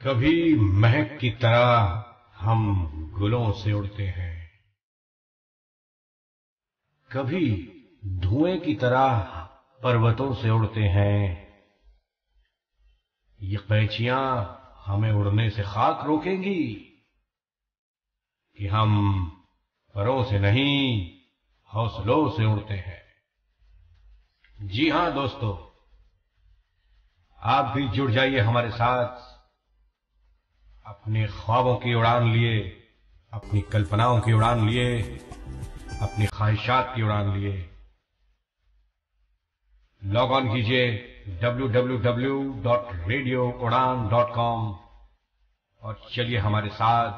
कभी महक की तरह हम गुलों से उड़ते हैं, कभी धुएं की तरह पर्वतों से उड़ते हैं। ये कैचियां हमें उड़ने से खाक रोकेंगी कि हम परों से नहीं हौसलों से उड़ते हैं। जी हां दोस्तों, आप भी जुड़ जाइए हमारे साथ अपने ख्वाबों की उड़ान लिए, अपनी कल्पनाओं की उड़ान लिए, अपनी ख्वाहिशात की उड़ान लिए। लॉग ऑन कीजिए www.radioudan.com और चलिए हमारे साथ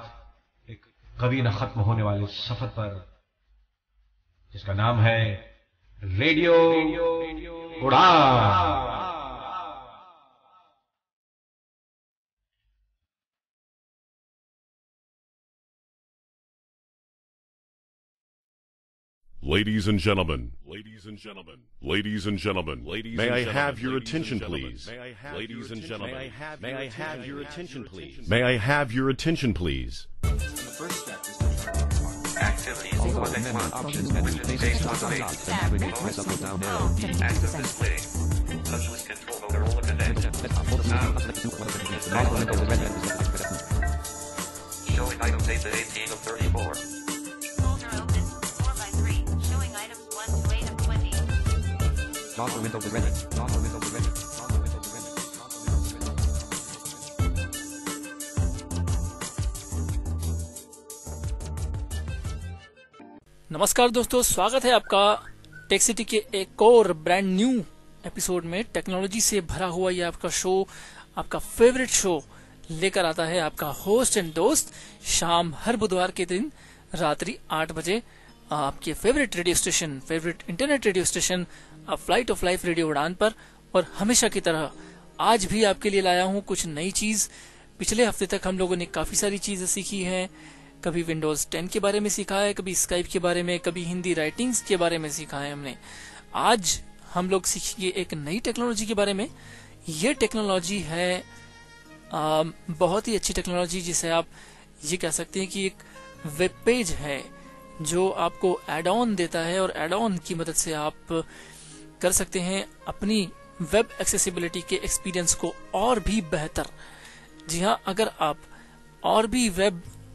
एक कभी न खत्म होने वाले सफर पर, जिसका नाम है रेडियो उड़ान। Ladies and gentlemen, may I have your attention, please? Ladies and gentlemen, may I have your attention, please? May I have your attention, please? Activities contact one options menu. Stage activate. Active display. Touchless control over all of the showing items 8 to 18 of 34. नमस्कार दोस्तों, स्वागत है आपका tech city के एक और brand new episode में। Technology से भरा हुआ ये आपका शो, आपका फेवरेट शो लेकर आता है आपका होस्ट एंड दोस्त शाम हर बुधवार के दिन रात्रि 8 बजे आपके favourite radio station, favourite internet radio station flight of life radio उड़ान पर। और हमेशा की तरह आज भी आपके लिए लाया हूं कुछ नई चीज। पिछले हफ्ते तक हम लोगों ने काफी सारी चीजें सीखी हैं। कभी विंडोज 10 के बारे में सीखा है, कभी स्काइप के बारे में, कभी हिंदी राइटिंग्स के बारे में सीखा है हमने। आज हम लोग सीखेंगे एक नई टेक्नोलॉजी के बारे में। ये टेक्नोलॉजी है बहुत ही अच्छी टेक्नोलॉजी, जिसे आप ये कह सकते हैं कि एक वेब पेज है जो आपको एड ऑन देता है, और एड ऑन की मदद से आप कर सकते हैं अपनी वेब एक्सेसिबिलिटी के एक्सपीरियंस को और भी बेहतर। जी हाँ, अगर आप और भी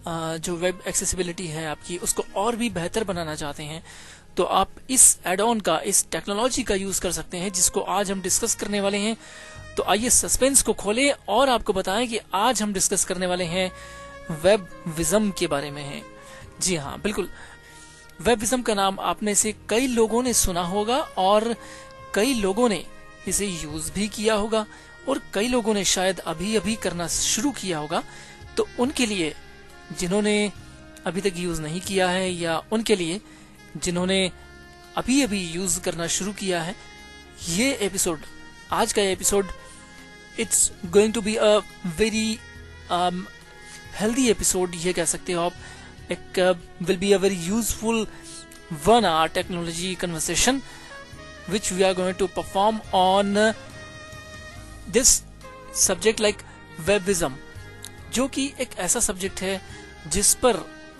जो वेब एक्सेसिबिलिटी है आपकी, उसको और भी बेहतर बनाना चाहते हैं, तो आप इस एड ऑन का, इस टेक्नोलॉजी का यूज कर सकते हैं, जिसको आज हम डिस्कस करने वाले हैं। तो आइए सस्पेंस को खोलें और आपको बताएं कि आज हम डिस्कस करने वाले हैं वेब विजम के बारे में है। जी हाँ, बिल्कुल, वेब विजम का नाम आप में से कई लोगों ने सुना होगा और कई लोगों ने इसे यूज भी किया होगा, और कई लोगों ने शायद अभी अभी करना शुरू किया होगा। तो उनके लिए जिन्होंने अभी तक यूज नहीं किया है, या उनके लिए जिन्होंने अभी अभी यूज करना शुरू किया है, ये एपिसोड, आज का ये episode, it's going to be a very healthy episode, ये कह सकते हो आप। एक will be a very useful 1 hour technology conversation which we are going to perform on this subject like webism, जो कि एक ऐसा सब्जेक्ट है जिस पर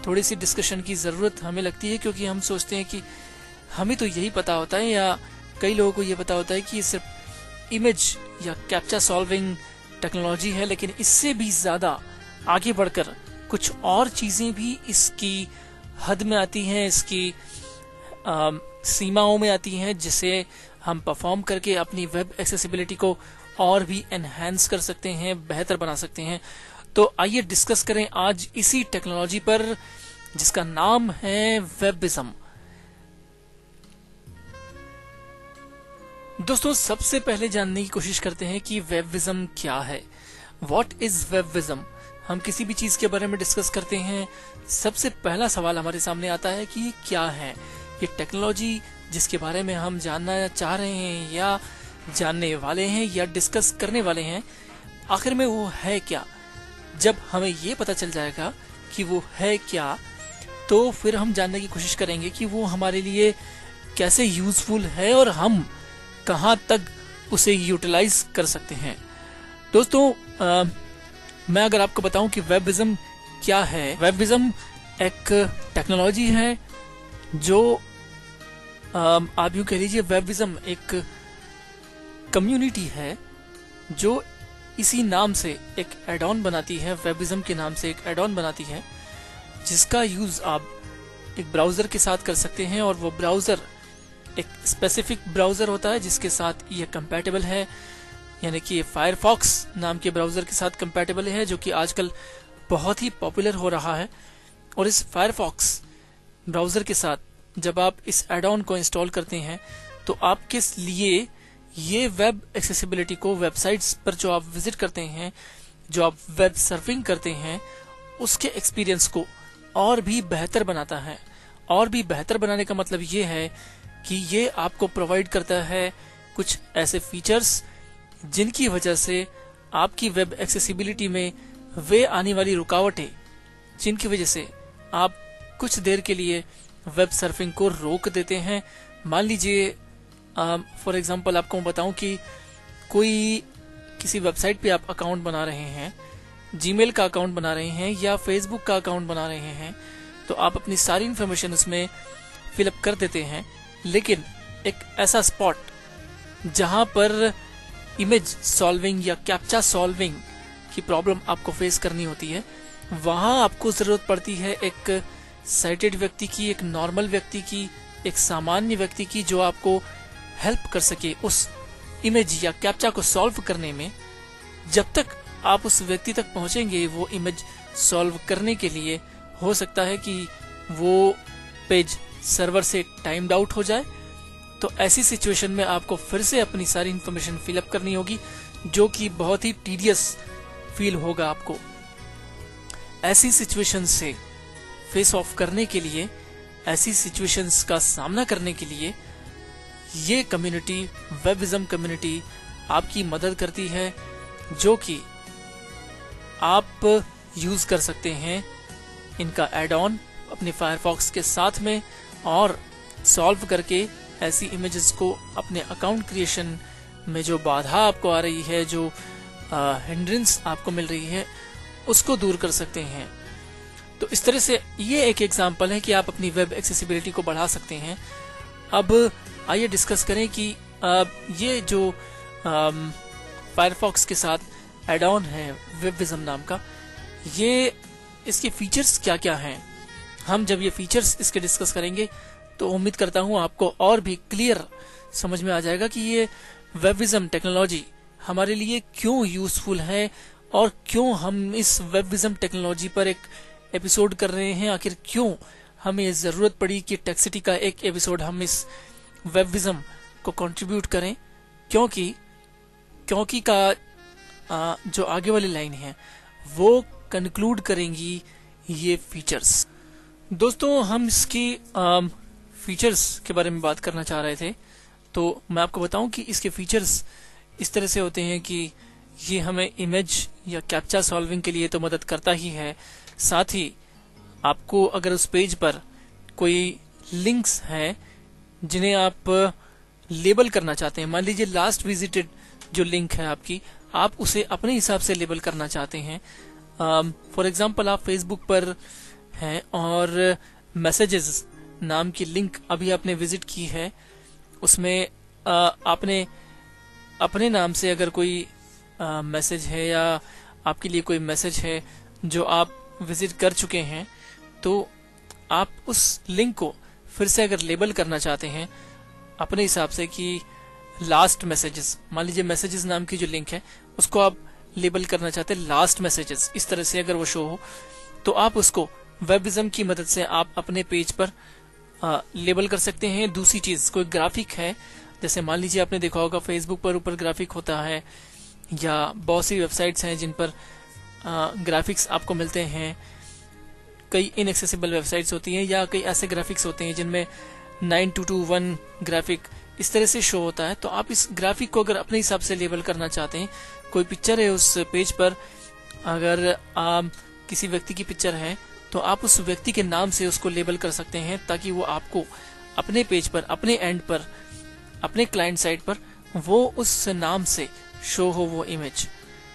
थोड़ी सी डिस्कशन की जरूरत हमें लगती है, क्योंकि हम सोचते हैं कि हमें तो यही पता होता है, या कई लोगों को ये पता होता है कि ये सिर्फ इमेज या कैप्चा सॉल्विंग टेक्नोलॉजी है, लेकिन इससे भी ज्यादा आगे बढ़कर कुछ और चीजें भी इसकी हद में आती हैं, इसकी सीमाओं में आती हैं, जिसे हम परफॉर्म करके अपनी वेब एक्सेसिबिलिटी को और भी एनहांस कर सकते हैं, बेहतर बना सकते हैं। तो आइए डिस्कस करें आज इसी टेक्नोलॉजी पर, जिसका नाम है वेबिज्म। दोस्तों, सबसे पहले जानने की कोशिश करते हैं कि वेबिज्म क्या है। What is WebVism? हम किसी भी चीज के बारे में डिस्कस करते हैं, सबसे पहला सवाल हमारे सामने आता है कि ये क्या है। ये टेक्नोलॉजी जिसके बारे में हम जानना चाह रहे हैं, या जानने वाले हैं, या डिस्कस करने वाले हैं, आखिर में वो है क्या। जब हमें ये पता चल जाएगा कि वो है क्या, तो फिर हम जानने की कोशिश करेंगे कि वो हमारे लिए कैसे यूजफुल है और हम कहां तक उसे यूटिलाइज कर सकते हैं। दोस्तों, मैं अगर आपको बताऊं कि वेबिज्म क्या है, वेबिज्म एक टेक्नोलॉजी है जो आप यूं कह लीजिए, वेबिज्म एक कम्युनिटी है जो इसी नाम से एक एड ऑन बनाती है, वेबिज्म के नाम से एक एड ऑन बनाती है, जिसका यूज आप एक ब्राउजर के साथ कर सकते हैं। और वो ब्राउजर एक स्पेसिफिक ब्राउजर होता है जिसके साथ ये कंपैटिबल है, यानी कि ये फायरफॉक्स नाम के ब्राउजर के साथ कंपैटिबल है, जो कि आजकल बहुत ही पॉपुलर हो रहा है। और इस फायरफॉक्स ब्राउजर के साथ जब आप इस एड ऑन को इंस्टॉल करते हैं तो आपके लिए ये वेब एक्सेसिबिलिटी को, वेबसाइट्स पर जो आप विजिट करते हैं, जो आप वेब सर्फिंग करते हैं, उसके एक्सपीरियंस को और भी बेहतर बनाता है। और भी बेहतर बनाने का मतलब ये है कि ये आपको प्रोवाइड करता है कुछ ऐसे फीचर्स जिनकी वजह से आपकी वेब एक्सेसिबिलिटी में वे आने वाली रुकावटें, जिनकी वजह से आप कुछ देर के लिए वेब सर्फिंग को रोक देते हैं। मान लीजिए फॉर एग्जांपल आपको मैं बताऊं कि कोई किसी वेबसाइट पे आप अकाउंट बना रहे हैं, जीमेल का अकाउंट बना रहे हैं या फेसबुक का अकाउंट बना रहे हैं, तो आप अपनी सारी इंफॉर्मेशन उसमें फिलअप कर देते हैं, लेकिन एक ऐसा स्पॉट जहां पर इमेज सॉल्विंग या कैप्चा सॉल्विंग की प्रॉब्लम आपको फेस करनी होती है, वहां आपको जरूरत पड़ती है एक साइटेड व्यक्ति की, एक नॉर्मल व्यक्ति की, एक सामान्य व्यक्ति की, जो आपको हेल्प कर सके उस इमेज या कैप्चा को सॉल्व करने में। जब तक आप उस व्यक्ति तक पहुंचेंगे वो इमेज सॉल्व करने के लिए, हो सकता है कि वो पेज सर्वर से टाइम्ड आउट हो जाए। तो ऐसी सिचुएशन में आपको फिर से अपनी सारी इंफॉर्मेशन फिलअप करनी होगी, जो कि बहुत ही टीडियस फील होगा आपको। ऐसी सिचुएशन से फेस ऑफ करने के लिए, ऐसी सिचुएशंस का सामना करने के लिए ये कम्युनिटी, वेबिज्म कम्युनिटी आपकी मदद करती है, जो कि आप यूज कर सकते हैं इनका एड ऑन अपने फायरफॉक्स के साथ में, और सॉल्व करके ऐसी इमेजेस को अपने अकाउंट क्रिएशन में जो बाधा आपको आ रही है, जो हिंड्रेंस आपको मिल रही है, उसको दूर कर सकते हैं। तो इस तरह से ये एक एग्जांपल है कि आप अपनी वेब एक्सेसिबिलिटी को बढ़ा सकते हैं। अब आइए डिस्कस करें कि ये जो फायरफॉक्स के साथ एड ऑन है वेबिज्म नाम का, ये इसके फीचर्स क्या क्या हैं। हम जब ये फीचर्स इसके डिस्कस करेंगे तो उम्मीद करता हूं आपको और भी क्लियर समझ में आ जाएगा कि ये वेबिज्म टेक्नोलॉजी हमारे लिए क्यों यूजफुल है और क्यों हम इस वेबिज्म टेक्नोलॉजी पर एक एपिसोड कर रहे हैं। आखिर क्यों हमें जरूरत पड़ी कि टेक्सिटी का एक एपिसोड हम इस वेबिज्म को कंट्रीब्यूट करें, क्योंकि का जो आगे वाली लाइन है वो कंक्लूड करेंगी ये फीचर्स। दोस्तों, हम इसकी फीचर्स के बारे में बात करना चाह रहे थे, तो मैं आपको बताऊं कि इसके फीचर्स इस तरह से होते हैं कि ये हमें इमेज या कैप्चा सॉल्विंग के लिए तो मदद करता ही है, साथ ही आपको अगर उस पेज पर कोई लिंक्स हैं जिन्हें आप लेबल करना चाहते हैं, मान लीजिए लास्ट विजिटेड जो लिंक है आपकी, आप उसे अपने हिसाब से लेबल करना चाहते हैं। फॉर एग्जाम्पल आप फेसबुक पर हैं और मैसेजेस नाम की लिंक अभी आपने विजिट की है, उसमें आपने अपने नाम से अगर कोई मैसेज है या आपके लिए कोई मैसेज है जो आप विजिट कर चुके हैं, तो आप उस लिंक को फिर से अगर लेबल करना चाहते हैं अपने हिसाब से कि लास्ट मैसेजेस, मान लीजिए मैसेजेस नाम की जो लिंक है उसको आप लेबल करना चाहते हैं लास्ट मैसेजेस, इस तरह से अगर वो शो हो तो आप उसको वेबिज्म की मदद से आप अपने पेज पर लेबल कर सकते हैं। दूसरी चीज, कोई ग्राफिक है, जैसे मान लीजिए आपने देखा होगा फेसबुक पर ऊपर ग्राफिक होता है, या बहुत सी वेबसाइट्स हैं जिन पर ग्राफिक्स आपको मिलते हैं। कई इनएक्सेसिबल वेबसाइट्स होती हैं या कई ऐसे ग्राफिक्स होते हैं जिनमें 9221 ग्राफिक इस तरह से शो होता है। तो आप इस ग्राफिक को अगर अपने हिसाब से लेबल करना चाहते हैं, कोई पिक्चर है उस पेज पर, अगर किसी व्यक्ति की पिक्चर है तो आप उस व्यक्ति के नाम से उसको लेबल कर सकते हैं, ताकि वो आपको अपने पेज पर, अपने एंड पर, अपने क्लाइंट साइड पर वो उस नाम से शो हो वो इमेज।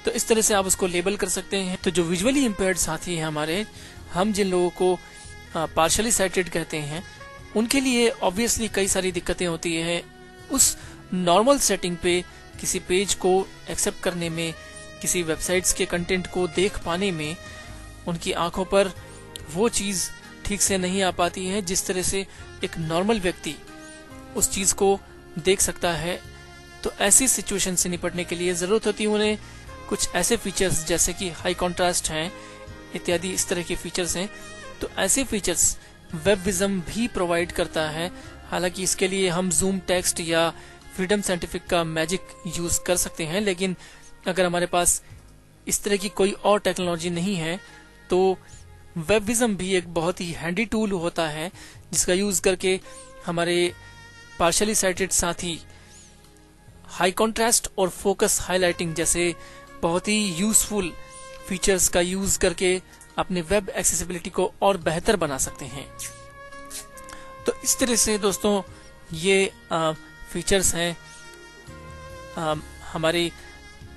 तो इस तरह से आप उसको लेबल कर सकते हैं। तो जो विजुअली इम्पेयर्ड साथी हैं हमारे, हम जिन लोगों को पार्शली साइटेड कहते हैं, उनके लिए ऑब्वियसली कई सारी दिक्कतें होती है उस नॉर्मल सेटिंग पे किसी पेज को एक्सेप्ट करने में, किसी वेबसाइट्स के कंटेंट को देख पाने में। उनकी आंखों पर वो चीज ठीक से नहीं आ पाती है जिस तरह से एक नॉर्मल व्यक्ति उस चीज को देख सकता है। तो ऐसी सिचुएशन से निपटने के लिए जरूरत होती है उन्हें कुछ ऐसे फीचर्स जैसे कि हाई कॉन्ट्रास्ट हैं इत्यादि, इस तरह के फीचर्स हैं। तो ऐसे फीचर्स वेबविजम भी प्रोवाइड करता है। हालांकि इसके लिए हम जूम टेक्स्ट या फ्रीडम साइंटिफिक का मैजिक यूज कर सकते हैं, लेकिन अगर हमारे पास इस तरह की कोई और टेक्नोलॉजी नहीं है तो वेबविजम भी एक बहुत ही हैंडी टूल होता है जिसका यूज करके हमारे पार्शली साइटेड साथी हाई कॉन्ट्रास्ट और फोकस हाइलाइटिंग जैसे बहुत ही यूजफुल फीचर्स का यूज करके अपने वेब एक्सेसिबिलिटी को और बेहतर बना सकते हैं। तो इस तरह से दोस्तों ये फीचर्स हैं हमारे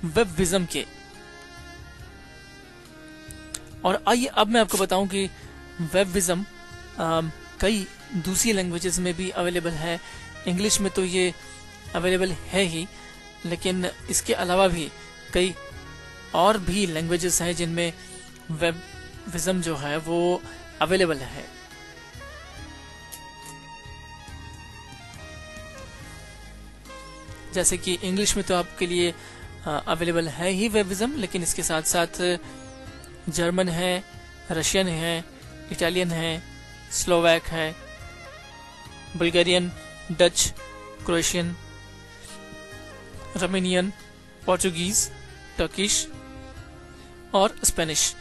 वेबविजम के। और आइए अब मैं आपको बताऊं कि वेबविजम कई दूसरी लैंग्वेजेस में भी अवेलेबल है। इंग्लिश में तो ये अवेलेबल है ही, लेकिन इसके अलावा भी कई और भी लैंग्वेजेस हैं जिनमें वेबविजम जो है वो अवेलेबल है। जैसे कि इंग्लिश में तो आपके लिए अवेलेबल है ही वेबविजम, लेकिन इसके साथ साथ जर्मन है, रशियन है, इटालियन है, स्लोवैक है, Bulgarian, Dutch, Croatian, Romanian, Portuguese, Turkish और स्पेनिश।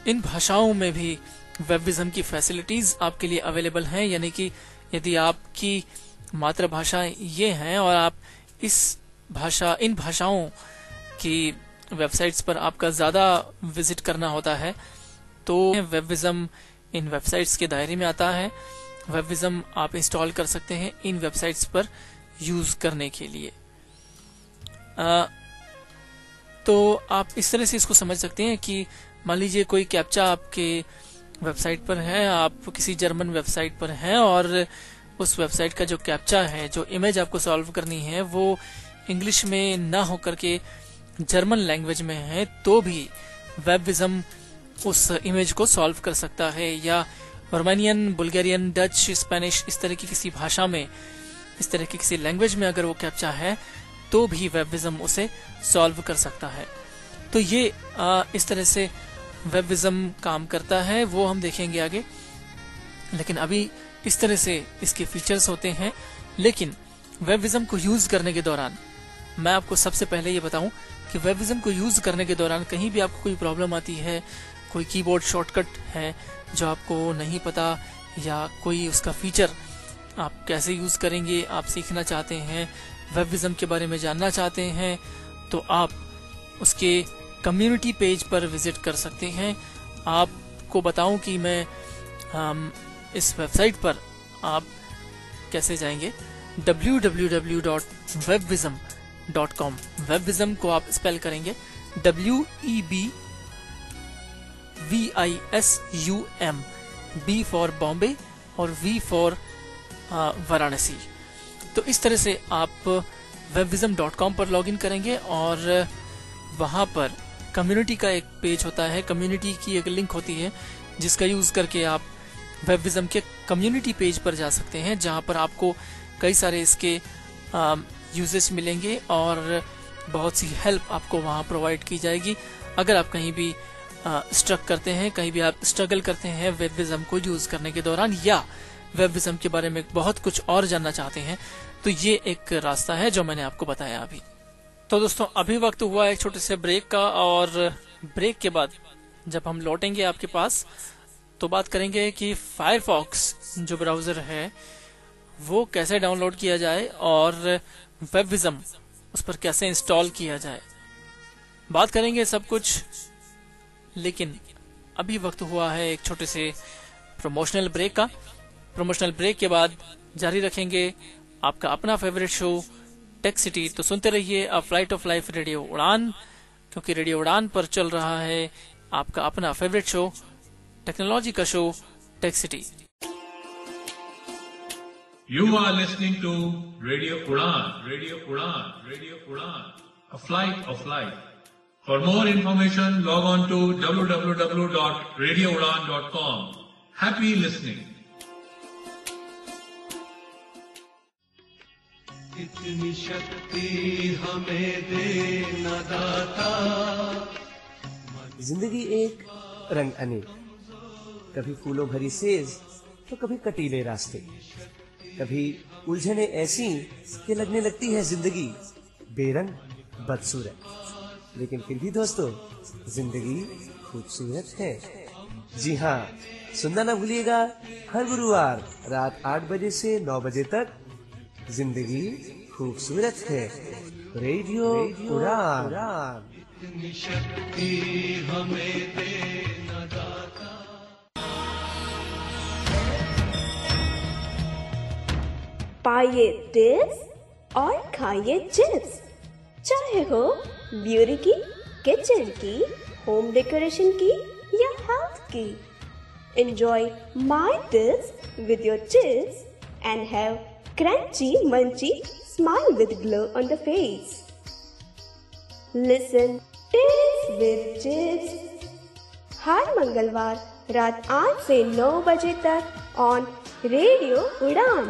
इन भाषाओं में भी वेबविजम की फैसिलिटीज आपके लिए अवेलेबल हैं। यानी कि यदि आपकी मातृभाषा ये है और आप इन भाषाओं की वेबसाइट्स पर आपका ज्यादा विजिट करना होता है तो वेबविजम इन वेबसाइट्स के दायरे में आता है। वेबविजम आप इंस्टॉल कर सकते हैं इन वेबसाइट्स पर यूज करने के लिए। तो आप इस तरह से इसको समझ सकते हैं कि मान लीजिए कोई कैप्चा आपके वेबसाइट पर है, आप किसी जर्मन वेबसाइट पर हैं और उस वेबसाइट का जो कैप्चा है, जो इमेज आपको सॉल्व करनी है, वो इंग्लिश में ना होकर के जर्मन लैंग्वेज में है, तो भी वेबविजम उस इमेज को सॉल्व कर सकता है। या रोमानियन, बुल्गारियन, डच, स्पेनिश इस तरह की किसी भाषा में, इस तरह की किसी लैंग्वेज में अगर वो कैप्चा है तो भी वेबविजम उसे सॉल्व कर सकता है। तो ये इस तरह से वेबविजम काम करता है, वो हम देखेंगे आगे। लेकिन अभी इस तरह से इसके फीचर्स होते हैं। लेकिन वेबविजम को यूज करने के दौरान मैं आपको सबसे पहले ये बताऊं कि वेबविजम को यूज करने के दौरान कहीं भी आपको कोई प्रॉब्लम आती है, कोई कीबोर्ड शॉर्टकट है जो आपको नहीं पता, या कोई उसका फीचर आप कैसे यूज करेंगे आप सीखना चाहते हैं, वेबविजम के बारे में जानना चाहते हैं, तो आप उसके कम्युनिटी पेज पर विजिट कर सकते हैं। आपको बताऊं कि मैं इस वेबसाइट पर आप कैसे जाएंगे, www.webvism.com। वेबविजम को आप स्पेल करेंगे WEBVISUM, B फॉर बॉम्बे और V फॉर वाराणसी। तो इस तरह से आप webvism.com पर लॉगिन करेंगे और वहां पर कम्युनिटी का एक पेज होता है, कम्युनिटी की एक लिंक होती है जिसका यूज करके आप वेबविजम के कम्युनिटी पेज पर जा सकते हैं, जहां पर आपको कई सारे इसके यूजेस मिलेंगे और बहुत सी हेल्प आपको वहां प्रोवाइड की जाएगी। अगर आप कहीं भी स्ट्रक करते हैं, कहीं भी आप स्ट्रगल करते हैं वेबविजम को यूज करने के दौरान, या वेबविजम के बारे में बहुत कुछ और जानना चाहते हैं, तो ये एक रास्ता है जो मैंने आपको बताया अभी। तो दोस्तों अभी वक्त हुआ एक छोटे से ब्रेक का, और ब्रेक के बाद जब हम लौटेंगे आपके पास तो बात करेंगे कि फायरफॉक्स जो ब्राउजर है वो कैसे डाउनलोड किया जाए और वेबविजम उस पर कैसे इंस्टॉल किया जाए। बात करेंगे सब कुछ, लेकिन अभी वक्त हुआ है एक छोटे से प्रमोशनल ब्रेक का। प्रमोशनल ब्रेक के बाद जारी रखेंगे आपका अपना फेवरेट शो टेक सिटी। तो सुनते रहिए a flight of life radio उड़ान क्योंकि रेडियो उड़ान पर चल रहा है आपका अपना फेवरेट शो, टेक्नोलॉजी का show Tech City. You are listening to Radio Udan, Radio Udan, Radio Udan, a flight of light. For more information, log on to www.radioudan.com. Happy listening. इतनी शक्ति हमें दे न दाता। जिंदगी एक रंग अनेक, कभी फूलों भरी सेज तो कभी कटीले रास्ते, कभी उलझने ऐसी कि लगने लगती है जिंदगी बेरंग बदसूरत। लेकिन फिर भी दोस्तों जिंदगी खूबसूरत है। जी हाँ, सुनना ना भूलिएगा हर गुरुवार रात 8 बजे से 9 बजे तक जिंदगी खूबसूरत है, रेडियो उड़ान। इतनी शक्ति हमें दे न दाता। पाइए टिप्स और खाइए चिप्स, चाहे हो ब्यूटी की, किचन की, होम डेकोरेशन की या हेल्थ की। Enjoy my tips with your chips and have crunchy munchy smile with glow on the face. Listen Tips with Chips हर मंगलवार रात 8 से 9 बजे तक on रेडियो उड़ान।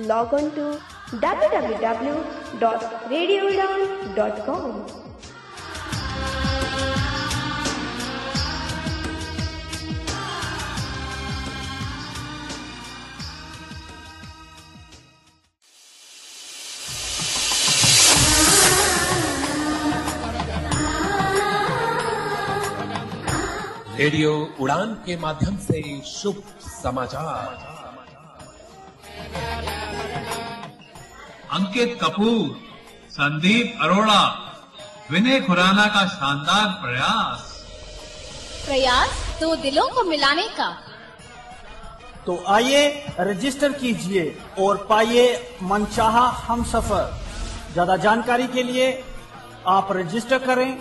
Log on to www.radioudan.com. Radio उड़ान के माध्यम से शुभ समाचार। अंकित कपूर, संदीप अरोड़ा, विनय खुराना का शानदार प्रयास तो दिलों को मिलाने का। तो आइए रजिस्टर कीजिए और पाइए मनचाहा हमसफर। ज्यादा जानकारी के लिए आप रजिस्टर करें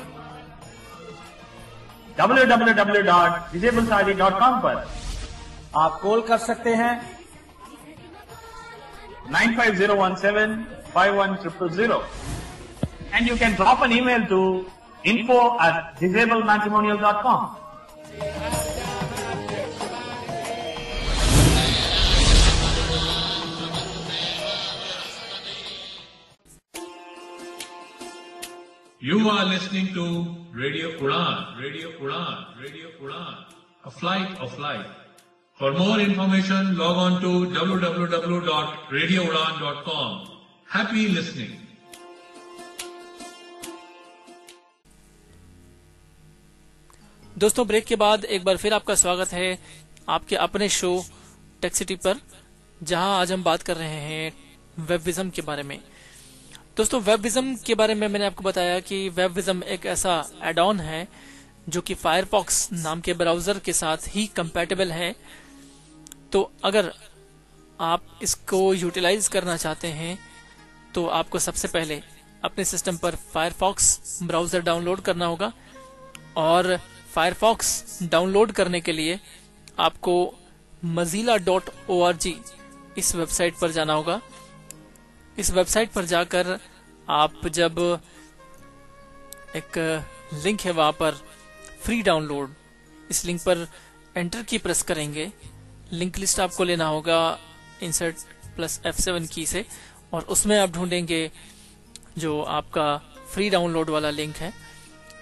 www.disablesari.com पर। आप कॉल कर सकते हैं 95017510000 and you can drop an email to info@disabledmatrimonial.com. You are listening to Radio Udan, Radio Udan, Radio Udan, a flight of light. For more information, log on to www.radioudan.com. Happy listening. दोस्तों break के बाद एक बार फिर आपका स्वागत है आपके अपने शो टेक सिटी पर, जहां आज हम बात कर रहे हैं वेबविज्म के बारे में। दोस्तों वेबविज्म के बारे में मैंने आपको बताया कि वेबविज्म एक ऐसा एड ऑन है जो कि फायरफॉक्स नाम के ब्राउजर के साथ ही कंपैटिबल है। तो अगर आप इसको यूटिलाइज करना चाहते हैं तो आपको सबसे पहले अपने सिस्टम पर फायरफॉक्स ब्राउजर डाउनलोड करना होगा, और फायरफॉक्स डाउनलोड करने के लिए आपको mozilla.org इस वेबसाइट पर जाना होगा। इस वेबसाइट पर जाकर आप जब एक लिंक है वहां पर फ्री डाउनलोड, इस लिंक पर एंटर की प्रेस करेंगे। लिंक लिस्ट आपको लेना होगा इंसर्ट प्लस F7 की से, और उसमें आप ढूंढेंगे जो आपका फ्री डाउनलोड वाला लिंक है।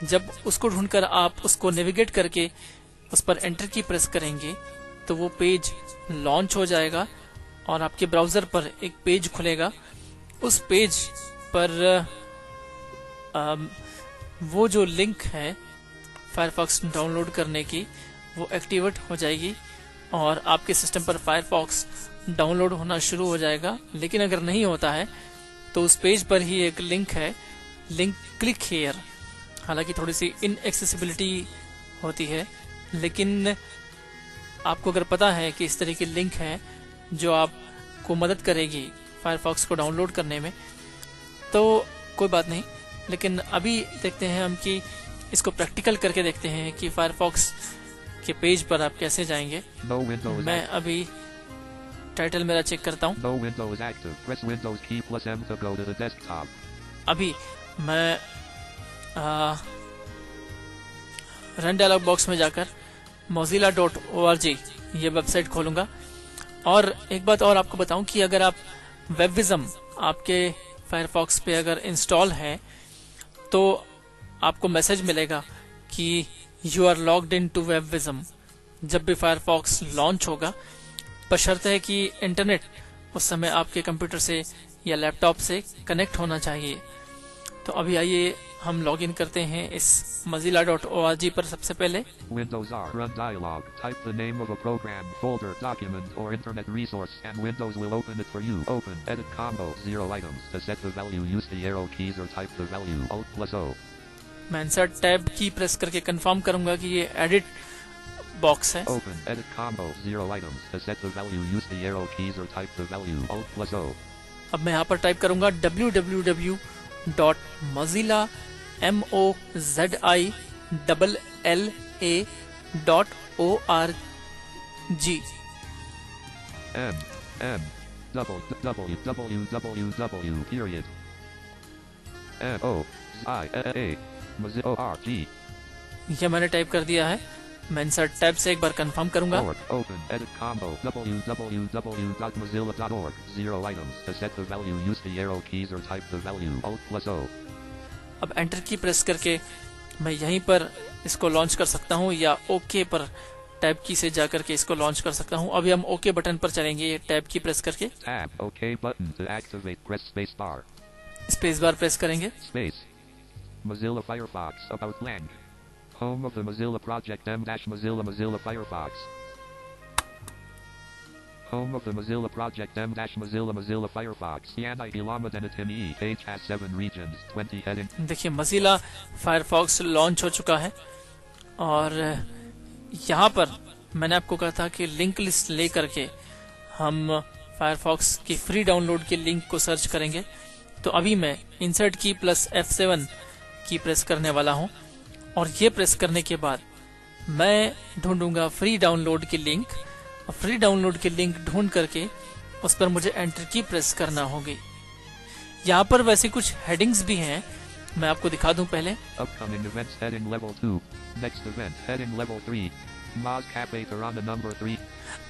जब उसको ढूंढकर आप उसको नेविगेट करके उस पर एंटर की प्रेस करेंगे तो वो पेज लॉन्च हो जाएगा और आपके ब्राउजर पर एक पेज खुलेगा। उस पेज पर वो जो लिंक है फायरफॉक्स डाउनलोड करने की वो एक्टिवेट हो जाएगी और आपके सिस्टम पर फायरफॉक्स डाउनलोड होना शुरू हो जाएगा। लेकिन अगर नहीं होता है तो उस पेज पर ही एक लिंक है, लिंक क्लिक हियर। हालांकि थोड़ी सी इनएक्सेसिबिलिटी होती है, लेकिन आपको अगर पता है कि इस तरह की लिंक है जो आपको मदद करेगी फायरफॉक्स को डाउनलोड करने में, तो कोई बात नहीं। लेकिन अभी देखते हैं हम कि इसको प्रैक्टिकल करके देखते हैं कि फायरफॉक्स के पेज पर आप कैसे जाएंगे। मैं अभी टाइटल मेरा चेक करता हूँ। अभी मैं रन डायलॉग बॉक्स में जाकर mozilla.org ये वेबसाइट खोलूंगा। और एक बात और आपको बताऊं कि अगर आप वेबविज्म आपके फायरफॉक्स पे अगर इंस्टॉल है तो आपको मैसेज मिलेगा कि you are logged in to WebVism जब भी फायरफॉक्स लॉन्च होगा, बशर्ते है कि इंटरनेट उस समय आपके कंप्यूटर से या लैपटॉप से कनेक्ट होना चाहिए। तो अभी आइए हम लॉग इन करते हैं इस mozilla.org पर। सबसे पहले Windows R run dialog. Type the name of a program, folder, document, or internet resource, and Windows will open it for you. Open. Edit combo. 0 items. To set the value, use the arrow keys or type the value. Alt+O. मैं insert tab की press करके confirm करूंगा कि ये edit box है। Open. Edit combo. 0 items. To set the value, use the arrow keys or type the value. Alt+O. अब मैं यहाँ पर टाइप करूंगा www.mozilla.org। www. MOZILLA.org। ये मैंने टाइप कर दिया है। मैं इंसर्ट टैब से एक बार कंफर्म करूंगा। Open. Edit combo. www.mozilla.org. 0 items. To set the value, use the arrow keys or type the value. Alt+O. अब एंटर की प्रेस करके मैं यहीं पर इसको लॉन्च कर सकता हूं या ओके पर टैब की से जाकर के इसको लॉन्च कर सकता हूं। अभी हम ओके बटन पर चलेंगे टैब की प्रेस करके। Tab. OK button to activate. Press space bar. Space bar press करेंगे। Space. Mozilla Firefox. About lang. Home of the Mozilla Project M-Mozilla Mozilla Firefox. Home of the Mozilla Project M-Mozilla Mozilla Firefox. Yanai Ilamadenitim E. Page has 7 regions, 20 heading. देखिए Mozilla Firefox launch हो चुका है और यहाँ पर मैंने आपको कहा था कि लिंक लिस्ट ले करके हम Firefox की फ्री डाउनलोड के लिंक को सर्च करेंगे। तो अभी मैं इंसर्ट की प्लस F7 की प्रेस करने वाला हूँ और ये प्रेस करने के बाद मैं ढूंढूंगा फ्री डाउनलोड की लिंक। और फ्री डाउनलोड की लिंक ढूंढ करके उस पर मुझे एंटर की प्रेस करना होगी। यहाँ पर वैसे कुछ हेडिंग्स भी हैं, मैं आपको दिखा दूं पहले। Upcoming events heading level 2. Next event heading level 3. Moz Cafe Tirana number 3.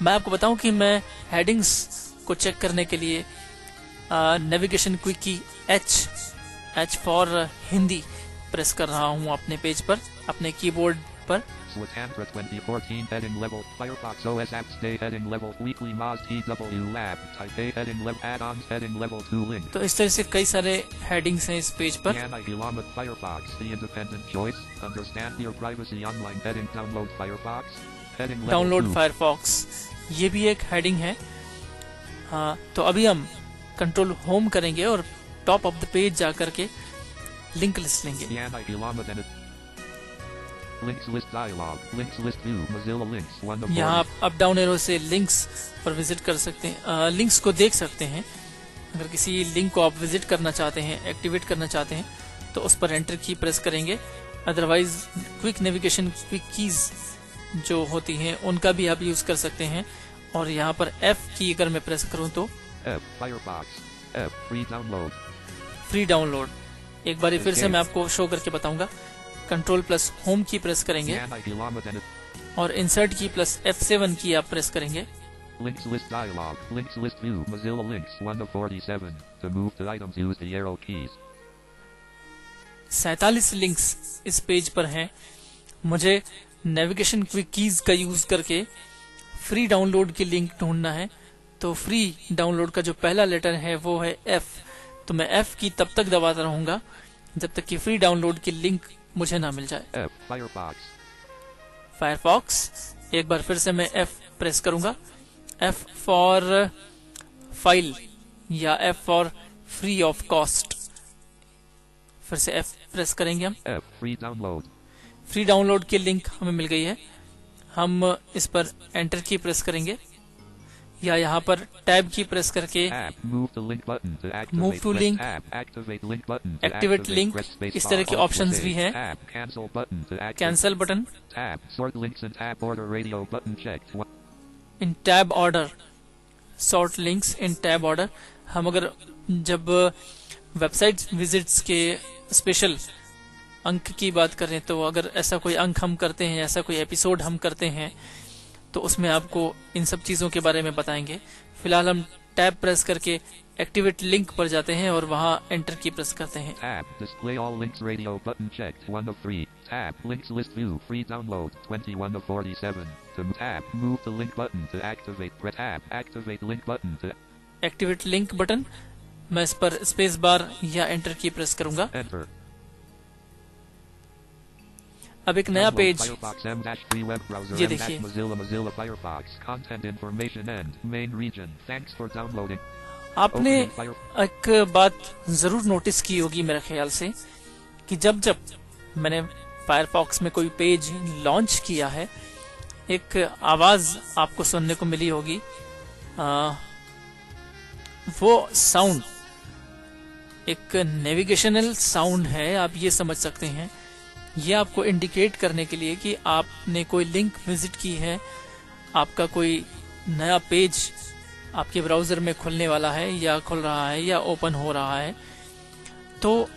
मैं आपको बताऊं कि मैं हेडिंग्स को चेक करने के लिए नेविगेशन क्विक की H फॉर हिंदी प्रेस कर रहा हूं अपने पेज पर, अपने कीबोर्ड पर। Swatandra 2014 heading level. Firefox OS Apps Day heading level. Weekly Moz TW Lab. Type A heading level. Add-ons heading level 2 link. तो इस तरह से कई सारे हेडिंग्स हैं इस पेज पर। Yanai Ilamat Firefox. The independent choice. Understand your privacy online heading. Download Firefox. Heading level download 2. Firefox ये भी एक हेडिंग है। हाँ, तो अभी हम कंट्रोल होम करेंगे और टॉप ऑफ द पेज जाकर के लिंक लिस्ट लेंगे। Yanai Ilamat and Links list dialog. Links list view. Mozilla links 1 of 40. यहाँ आप अप डाउन एरो से लिंक्स पर विजिट कर सकते हैं, लिंक्स को देख सकते हैं। अगर किसी लिंक को आप विजिट करना चाहते हैं, एक्टिवेट करना चाहते हैं तो उस पर एंटर की प्रेस करेंगे। Otherwise quick navigation quick keys जो होती हैं उनका भी आप यूज कर सकते हैं। और यहाँ पर F की अगर मैं प्रेस करूँ तो F Firefox. F free download. Free download. एक बार फिर से मैं आपको शो करके बताऊंगा। कंट्रोल प्लस होम की प्रेस करेंगे और इंसर्ट की प्लस F7 की आप प्रेस करेंगे। Links list dialog. Links list view. Mozilla links 1 of 47. To move to items, use the arrow keys. 47 links इस पेज पर हैं। मुझे नेविगेशन क्विक कीज का यूज करके फ्री डाउनलोड की लिंक ढूंढना है। तो फ्री डाउनलोड का जो पहला लेटर है वो है F। तो मैं F की तब तक दबाता रहूंगा जब तक कि फ्री डाउनलोड की लिंक मुझे ना मिल जाए। F Firefox. एक बार फिर से मैं F प्रेस करूंगा। F फॉर फाइल या F for free of cost. फिर से F प्रेस करेंगे हम। F free download. Free download की लिंक हमें मिल गई है। हम इस पर एंटर की प्रेस करेंगे। या यहाँ पर टैब की प्रेस करके move to link, activate link, इस तरह के ऑप्शंस भी हैं। Cancel button, in tab order, sort links in tab order. हम अगर जब वेबसाइट विजिट्स के स्पेशल अंक की बात करें तो अगर ऐसा कोई अंक हम करते हैं, ऐसा कोई एपिसोड हम करते हैं, तो उसमें आपको इन सब चीजों के बारे में बताएंगे। फिलहाल हम टैब प्रेस करके एक्टिवेट लिंक पर जाते हैं और वहां एंटर की प्रेस करते हैं। Display all links radio button checked 1 of 3. Tab links list view free download 21 of 47. To tab move the link button to activate. Press tab activate link button to activate link button, मैं इस पर space bar या enter की press करूंगा। enter. अब एक नया page, Firefox M-3 web browser ये देखिए, Mozilla Firefox content information and main region. Thanks for downloading. आपने एक बात जरूर नोटिस की होगी मेरे ख्याल से कि जब जब मैंने फायरफॉक्स में कोई पेज लॉन्च किया है, एक आवाज आपको सुनने को मिली होगी। वो साउंड एक नेविगेशनल साउंड है, आप ये समझ सकते हैं। ये आपको इंडिकेट करने के लिए कि आपने कोई लिंक विजिट की है, आपका कोई नया पेज आपके ब्राउजर में खुलने वाला है या खुल रहा है या ओपन हो रहा है। तो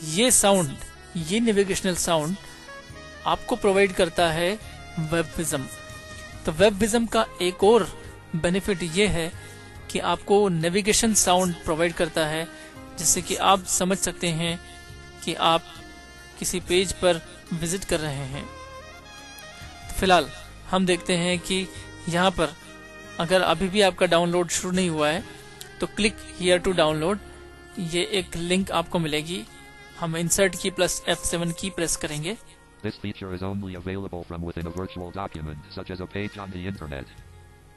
ये साउंड, ये नेविगेशनल साउंड आपको प्रोवाइड करता है वेबविजम। तो वेबविजम का एक और बेनिफिट ये है कि आपको नेविगेशन साउंड प्रोवाइड करता है, जिससे कि आप समझ सकते हैं कि आप किसी पेज पर विजिट कर रहे हैं। तो फिलहाल हम देखते हैं कि यहाँ पर अगर अभी भी आपका डाउनलोड शुरू नहीं हुआ है तो क्लिक हियर टू डाउनलोड, ये एक लिंक आपको मिलेगी। हम इंसर्ट की प्लस F7 की प्रेस करेंगे। This feature is only available from within a virtual document, such as a page on the internet.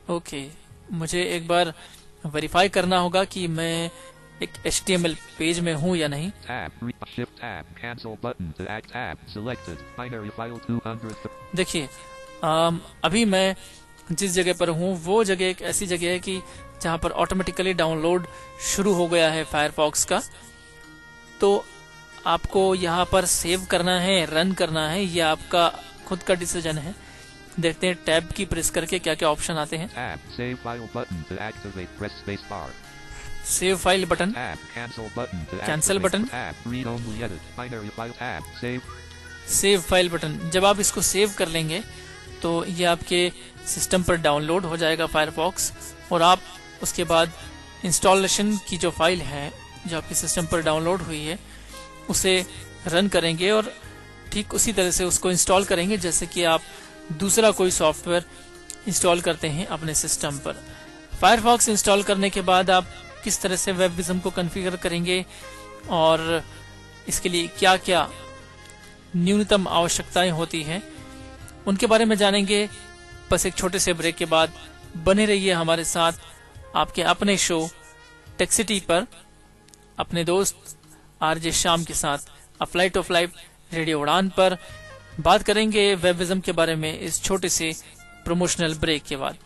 Okay, मुझे एक बार वेरीफाई करना होगा कि मैं एक HTML पेज में हूँ या नहीं। Shift tab cancel button to act tab selected binary file 200. देखिए, अभी मैं जिस जगह पर हूँ वो जगह एक ऐसी जगह है कि जहाँ पर ऑटोमेटिकली डाउनलोड शुरू हो गया है फायरफॉक्स का। तो आपको यहाँ पर सेव करना है, रन करना है, ये आपका खुद का डिसीजन है। देखते हैं टैब की प्रेस करके क्या क्या ऑप्शन आते हैं। Save file button to activate press space bar. Save file button, cancel button, save file button. जब आप इसको सेव कर लेंगे तो ये आपके सिस्टम पर डाउनलोड हो जाएगा फायरफॉक्स, और आप उसके बाद इंस्टॉलेशन की जो फाइल है जो आपके सिस्टम पर डाउनलोड हुई है उसे रन करेंगे और ठीक उसी तरह से उसको इंस्टॉल करेंगे जैसे कि आप दूसरा कोई सॉफ्टवेयर इंस्टॉल करते हैं अपने सिस्टम पर। फायरफॉक्स इंस्टॉल करने के बाद आप किस तरह से वेबविजम को कॉन्फ़िगर करेंगे और इसके लिए क्या क्या न्यूनतम आवश्यकताएं होती हैं, उनके बारे में जानेंगे। बस एक छोटे से ब्रेक के बाद बने रहिए हमारे साथ आपके अपने शो टेक्सिटी पर, अपने दोस्त आरजे श्याम के साथ a flight of life radio उड़ान पर। बात करेंगे वेबविजम के बारे में इस छोटे से प्रमोशनल ब्रेक के बाद।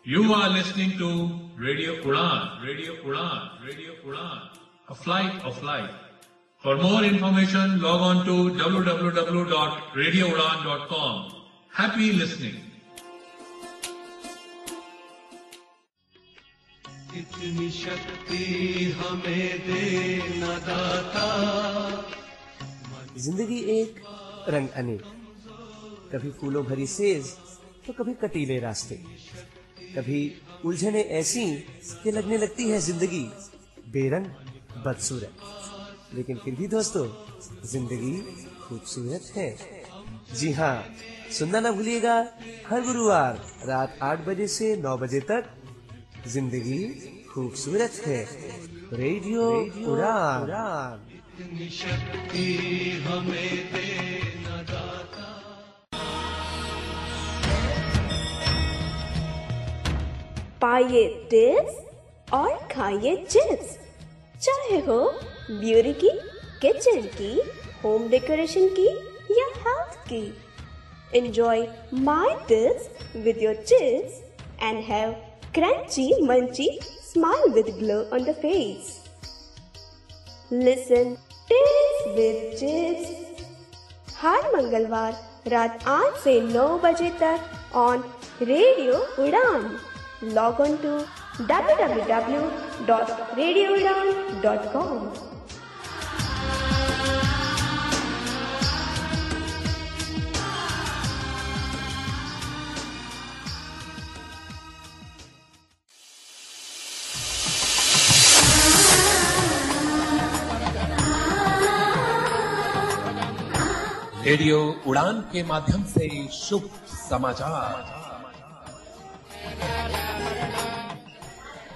You are listening to Radio Udan, Radio Udan, Radio Udan, a flight of life. For more information, log on to www.radioudan.com. Happy listening. इतनी शक्ति हमें देना दाता। जिंदगी एक रंग अनेक, कभी फूलों भरी सेज तो कभी कटीले रास्ते, कभी उलझने ऐसी कि लगने लगती है जिंदगी बेरंग बदसूरत। लेकिन फिर भी दोस्तों, जिंदगी खूबसूरत है। जी हाँ, सुनना ना भूलिएगा हर गुरुवार रात 8 बजे से 9 बजे तक जिंदगी खूबसूरत है, रेडियो उड़ान। इतनी शक्ति हमें देना दाता। पाइए टिप्स और खाइए चिप्स, चाहे हो ब्यूटी की, किचन की, होम डेकोरेशन की या हेल्थ की। Enjoy my dish with your chips and have crunchy, munchy smile with glow on the face. Listen, Tips with Chips हर मंगलवार रात 8 से 9 बजे तक on रेडियो उड़ान. Log on to www.radioudan.com. Radio उड़ान के माध्यम से शुभ समाचार.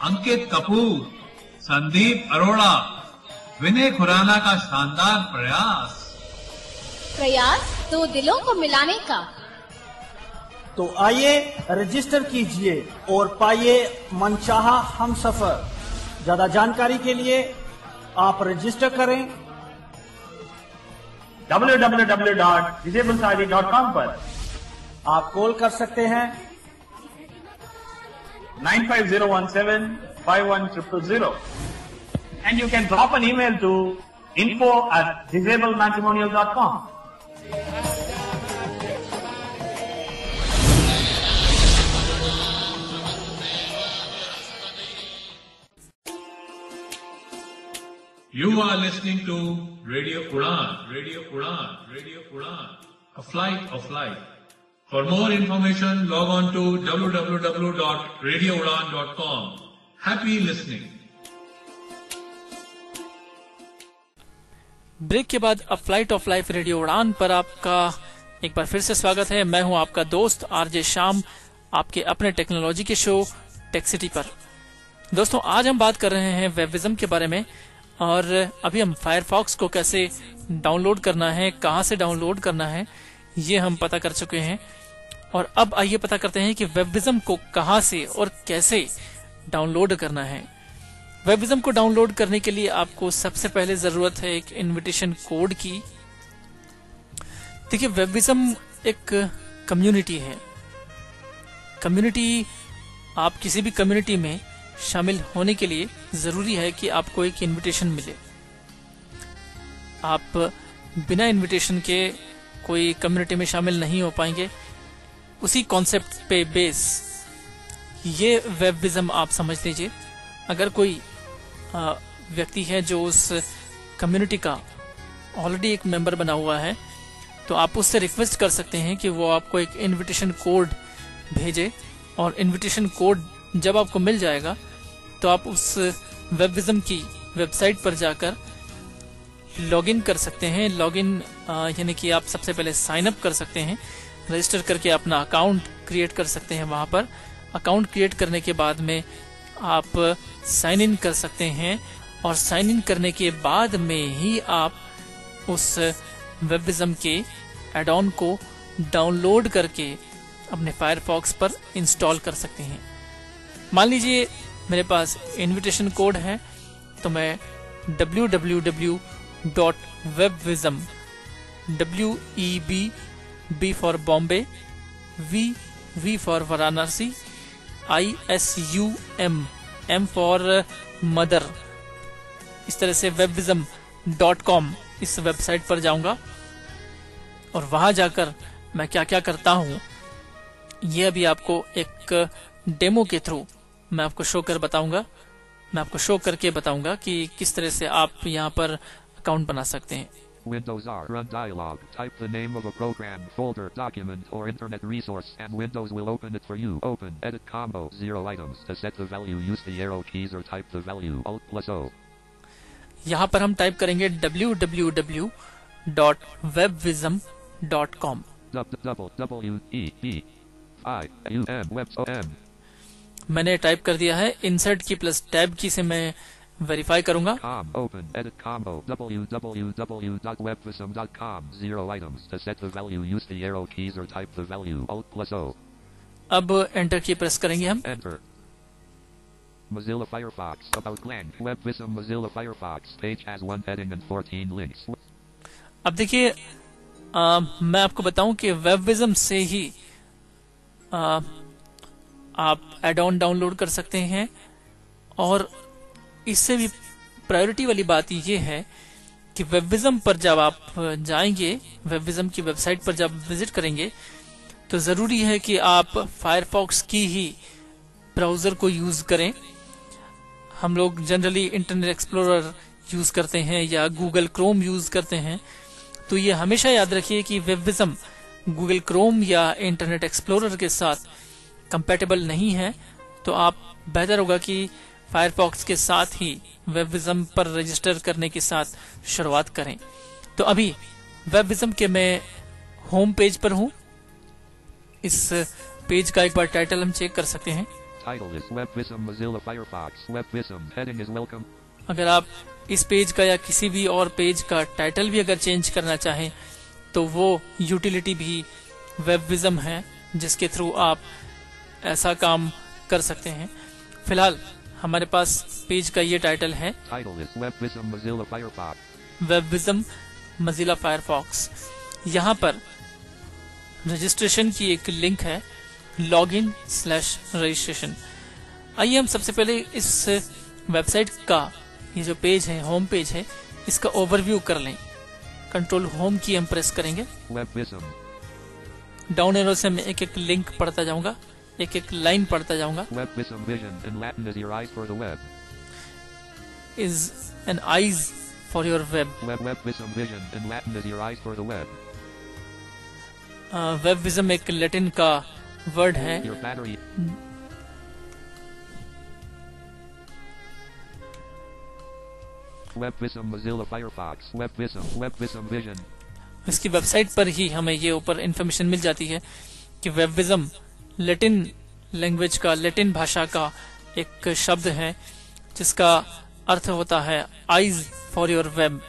अंकित कपूर, संदीप अरोड़ा, विनय खुराना का शानदार प्रयास दो दिलों को मिलाने का. तो आइए रजिस्टर कीजिए और पाइए मनचाहा हमसफर. ज्यादा जानकारी के लिए आप रजिस्टर करें www.disablesari.com पर. आप कॉल कर सकते हैं 95017-51000 and you can drop an email to info@disabledmatrimonial.com. You are listening to Radio Udan, Radio Udan, Radio Udan, a flight of light. For more information, log on to www.radioudan.com. Happy listening. Break के बाद अब flight of life radio उड़ान पर आपका एक बार फिर से स्वागत है. मैं हूं आपका दोस्त आरजे श्याम, आपके अपने टेक्नोलॉजी के शो टेक्सिटी पर. दोस्तों, आज हम बात कर रहे हैं वेबविज्म के बारे में. और अभी हम फायरफॉक्स को कैसे डाउनलोड करना है, कहां से डाउनलोड करना है, ये हम पता कर चुके हैं. और अब आइए पता करते हैं कि वेबविज्म को कहां से और कैसे डाउनलोड करना है. वेबविज्म को डाउनलोड करने के लिए आपको सबसे पहले जरूरत है एक इनविटेशन कोड की. देखिए, वेबविज्म एक कम्युनिटी है. कम्युनिटी, आप किसी भी कम्युनिटी में शामिल होने के लिए जरूरी है कि आपको एक इनविटेशन मिले. आप बिना इनविटेशन के कोई कम्युनिटी में शामिल नहीं हो पाएंगे. उसी कॉन्सेप्ट पे बेस ये वेबविज्म आप समझ लीजिए. अगर कोई व्यक्ति है जो उस कम्युनिटी का ऑलरेडी एक मेंबर बना हुआ है, तो आप उससे रिक्वेस्ट कर सकते हैं कि वो आपको एक इनविटेशन कोड भेजे. और इनविटेशन कोड जब आपको मिल जाएगा तो आप उस वेबविज्म की वेबसाइट पर जाकर लॉगिन कर सकते हैं. लॉगिन यानी कि आप सबसे पहले साइन अप कर सकते हैं, रजिस्टर करके अपना अकाउंट क्रिएट कर सकते हैं. वहां पर अकाउंट क्रिएट करने के बाद में आप साइन इन कर सकते हैं. और साइन इन करने के बाद में ही आप उस वेबविज्म के एड ऑन को डाउनलोड करके अपने फायरफॉक्स पर इंस्टॉल कर सकते हैं. मान लीजिए मेरे पास इनविटेशन कोड है, तो मैं www.webvism WEB for Bombay, V for Varanasi, ISUM M for mother, इस तरह से webvism.com इस वेबसाइट पर जाऊंगा. और वहां जाकर मैं क्या क्या करता हूं, ये अभी आपको एक डेमो के थ्रू मैं आपको शो कर बताऊंगा. मैं आपको शो करके बताऊंगा कि किस तरह से आप यहाँ पर अकाउंट बना सकते हैं. Windows R Run dialog. Type the name of a program, folder, document, or internet resource, and Windows will open it for you. Open. Edit combo. 0 items. To set the value, use the arrow keys or type the value. Alt+O. यहाँ पर हम type करेंगे www.webvism.com. WEBSOM. मैंने type कर दिया है. Insert की plus tab की से मैं वेरीफाई करूंगा. Open. Edit combo. www.webvism.com. 0 items. To set the value, use the arrow keys or type the value. Alt+O. अब एंटर की प्रेस करेंगे हम. Enter. Mozilla Firefox. About blank. WebVism Mozilla Firefox. Page has 1 heading and 14 links. अब देखिए, मैं आपको बताऊं कि वेबविज़म से ही आप एड ऑन डाउनलोड कर सकते हैं। और इससे भी प्रायोरिटी वाली बात ये है कि वेबविज़म पर जब आप जाएंगे, वेबविज़म की वेबसाइट पर जब विजिट करेंगे, तो जरूरी है कि आप फायरफॉक्स की ही ब्राउजर को यूज करें। हम लोग जनरली इंटरनेट एक्सप्लोरर यूज करते हैं या गूगल क्रोम यूज करते हैं, तो ये हमेशा याद रखिए कि वेबविज़म गूगल क्रोम या इंटरनेट एक्सप्लोरर के साथ कंपैटिबल नहीं है। तो आप बेहतर होगा कि फायरफॉक्स के साथ ही वेबविज़म पर रजिस्टर करने के साथ शुरुआत करें। तो अभी वेबविज़म के मैं होम पेज पर हूं। इस पेज का एक बार टाइटल हम चेक कर सकते हैं। अगर आप इस पेज का या किसी भी और पेज का टाइटल भी अगर चेंज करना चाहें, तो वो यूटिलिटी भी वेबविज़म है जिसके थ्रू आप ऐसा काम कर सकते हैं। फिलहाल हमारे पास पेज का ये टाइटल है, वेबविज़म मोज़िला फायरफॉक्स। यहाँ पर रजिस्ट्रेशन की एक लिंक है, login/registration। आइए हम सबसे पहले इस वेबसाइट का ये जो पेज है, होम पेज है, इसका ओवरव्यू कर लें। कंट्रोल होम की हम प्रेस करेंगे। डाउन एरो से मैं एक एक लिंक पढ़ता जाऊंगा, एक एक लाइन पढ़ता जाऊंगा। Is an eyes for your web. Webvism vision in Latin is your eyes for the web. वेबविज़म एक लैटिन का वर्ड है। Your battery. Webvism Mozilla Firefox. Webvism vision. इसकी वेबसाइट पर ही हमें ये ऊपर इंफॉर्मेशन मिल जाती है कि वेबविज़म लैटिन लैंग्वेज का, लैटिन भाषा का एक शब्द है जिसका अर्थ होता है आईज फॉर योर वेब।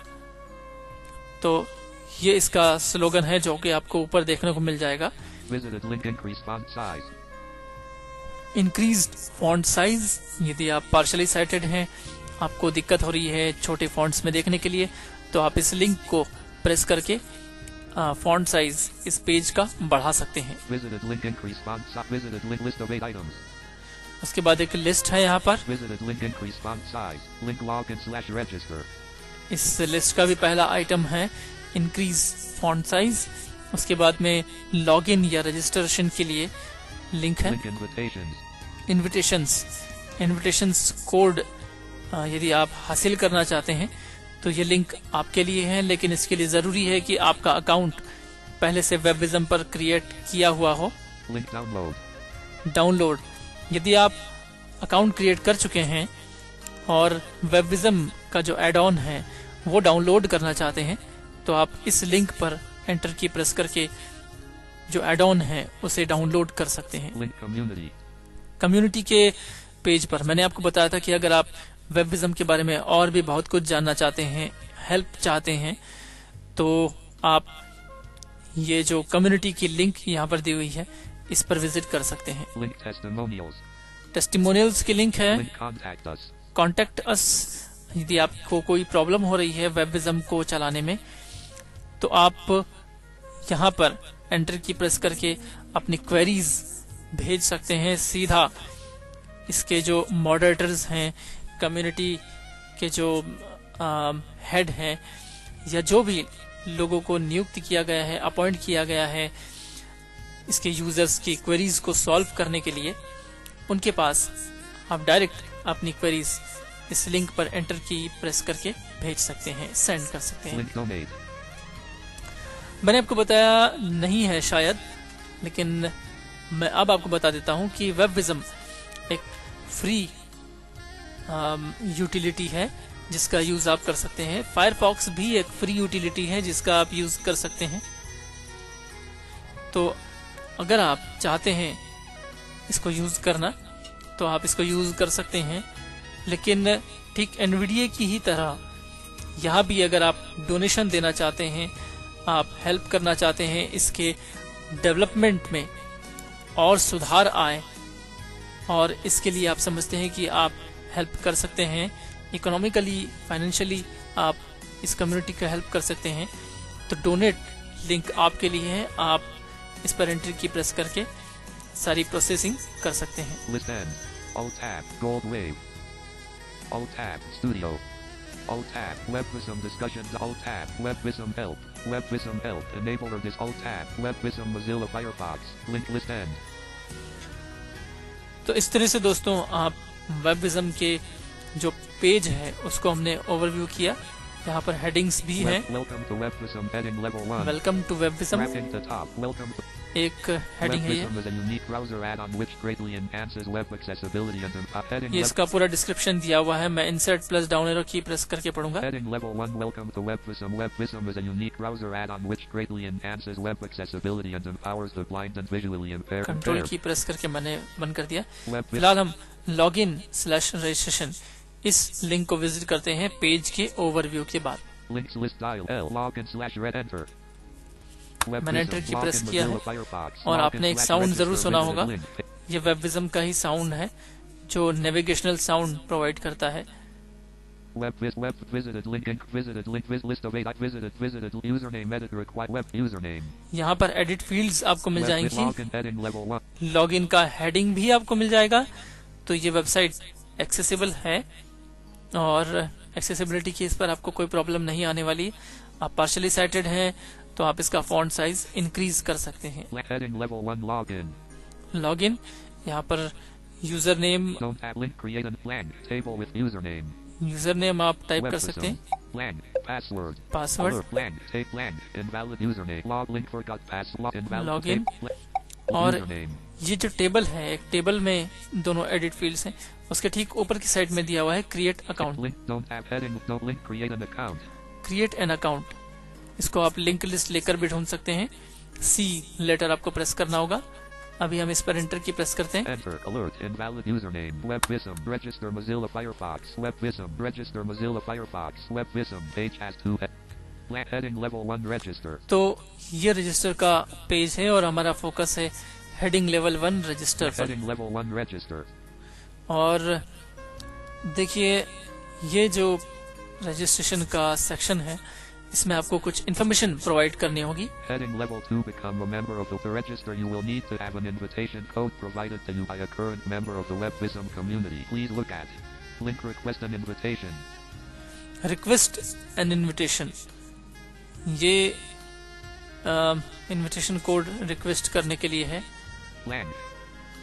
तो ये इसका स्लोगन है जो कि आपको ऊपर देखने को मिल जाएगा। Increased font size. यदि आप पार्शली साइटेड हैं, आपको दिक्कत हो रही है छोटे फॉन्ट्स में देखने के लिए, तो आप इस लिंक को प्रेस करके फॉन्ट साइज इस पेज का बढ़ा सकते हैं। उसके बाद एक लिस्ट है यहाँ पर। इस लिस्ट का भी पहला आइटम है इंक्रीज फॉन्ट साइज। उसके बाद में लॉगिन या रजिस्ट्रेशन के लिए लिंक है। इन्विटेशंस कोड यदि आप हासिल करना चाहते हैं तो ये लिंक आपके लिए है, लेकिन इसके लिए जरूरी है कि आपका अकाउंट पहले से वेबविज़म पर क्रिएट किया हुआ हो। डाउनलोड। यदि आप अकाउंट क्रिएट कर चुके हैं और वेबविज़म का जो एड ऑन है वो डाउनलोड करना चाहते हैं, तो आप इस लिंक पर एंटर की प्रेस करके जो एड ऑन है उसे डाउनलोड कर सकते हैं। कम्युनिटी के पेज पर मैंने आपको बताया था कि अगर आप वेबविज़म के बारे में और भी बहुत कुछ जानना चाहते हैं, हेल्प चाहते हैं, तो आप ये जो कम्युनिटी की लिंक यहाँ पर दी हुई है इस पर विजिट कर सकते हैं। टेस्टिमोनियल्स की लिंक है। Contact us. यदि आपको कोई प्रॉब्लम हो रही है वेबविज़म को चलाने में, तो आप यहाँ पर एंटर की प्रेस करके अपनी क्वेरीज भेज सकते हैं सीधा। इसके जो मॉडरेटर्स हैं, कम्युनिटी के जो हेड हैं, या जो भी लोगों को नियुक्त किया गया है, अपॉइंट किया गया है इसके यूजर्स की क्वेरीज को सॉल्व करने के लिए, उनके पास आप डायरेक्ट अपनी क्वेरीज इस लिंक पर एंटर की प्रेस करके भेज सकते हैं, सेंड कर सकते हैं। मैंने आपको बताया नहीं है शायद, लेकिन मैं अब आपको बता देता हूं कि वेबविज़म एक फ्री यूटिलिटी है जिसका यूज आप कर सकते हैं। फायरफॉक्स भी एक फ्री यूटिलिटी है जिसका आप यूज कर सकते हैं। तो अगर आप चाहते हैं इसको यूज करना तो आप इसको यूज कर सकते हैं, लेकिन ठीक एनवीडीए की ही तरह यहाँ भी अगर आप डोनेशन देना चाहते हैं, आप हेल्प करना चाहते हैं इसके डेवलपमेंट में और सुधार आए, और इसके लिए आप समझते हैं कि आप हेल्प कर सकते हैं इकोनॉमिकली, फाइनेंशियली, आप इस कम्युनिटी का हेल्प कर सकते हैं, तो डोनेट लिंक आपके लिए है, आप इस पर एंट्री की प्रेस करके सारी प्रोसेसिंग कर सकते हैं। List N. Alt Tab. Gold Wave. Alt Tab. Studio. Alt Tab. WebVism Discussions. Alt Tab. WebVism Help. WebVism Help. Enabler Dis. Alt Tab. WebVism Mozilla Firefox. Link List N. तो इस तरह से दोस्तों आप वेबविज़म के जो पेज है उसको हमने ओवरव्यू किया। यहाँ पर हेडिंग्स भी हैं। वेलकम टू वेबविज़म एक हेडिंग है ये इसका पूरा डिस्क्रिप्शन दिया हुआ है। मैं इंसर्ट प्लस डाउन एरो की प्रेस करके पढ़ूंगा। कंट्रोल की प्रेस करके मैंने बंद कर दिया। फिलहाल हम login/registration इस लिंक को विजिट करते हैं पेज के ओवरव्यू के बाद। मैंने एंटर की प्रेस किया है और आपने एक साउंड जरूर सुना होगा। ये वेबविज़म का ही साउंड है जो नेविगेशनल साउंड प्रोवाइड करता है। यहाँ पर एडिट फील्ड्स आपको मिल जाएंगी। लॉगिन का हेडिंग भी आपको मिल जाएगा। तो ये वेबसाइट एक्सेसिबल है और एक्सेसिबिलिटी की इस पर आपको कोई प्रॉब्लम नहीं आने वाली। आप पार्शियली साइटेड हैं तो आप इसका फॉन्ट साइज इंक्रीज कर सकते हैं। लॉगिन यहाँ पर यूजर नेम आप टाइप कर सकते हैं। पासवर्ड लॉगिन और ये जो टेबल है, एक टेबल में दोनों एडिट फील्ड्स हैं। उसके ठीक ऊपर की साइड में दिया हुआ है create account. Create an account, इसको आप लिंक लिस्ट लेकर भी ढूंढ सकते हैं। सी लेटर आपको प्रेस करना होगा। अभी हम इस पर एंटर की प्रेस करते हैं। Enter alert invalid username WebVism register Mozilla Firefox WebVism register Mozilla Firefox WebVism page has two heading level 1 register। तो ये रजिस्टर का पेज है और हमारा फोकस है हेडिंग लेवल 1 रजिस्टर पर। Heading level 1 register। और देखिए ये जो रजिस्ट्रेशन का सेक्शन है इसमें आपको कुछ इन्फॉर्मेशन प्रोवाइड करनी होगी। Heading level 2 become a member of the register you will need to have an invitation code provided to you by a current member of the WebVism community। Please look at link request an invitation। Request an invitation, ये invitation code request करने के लिए है। Blank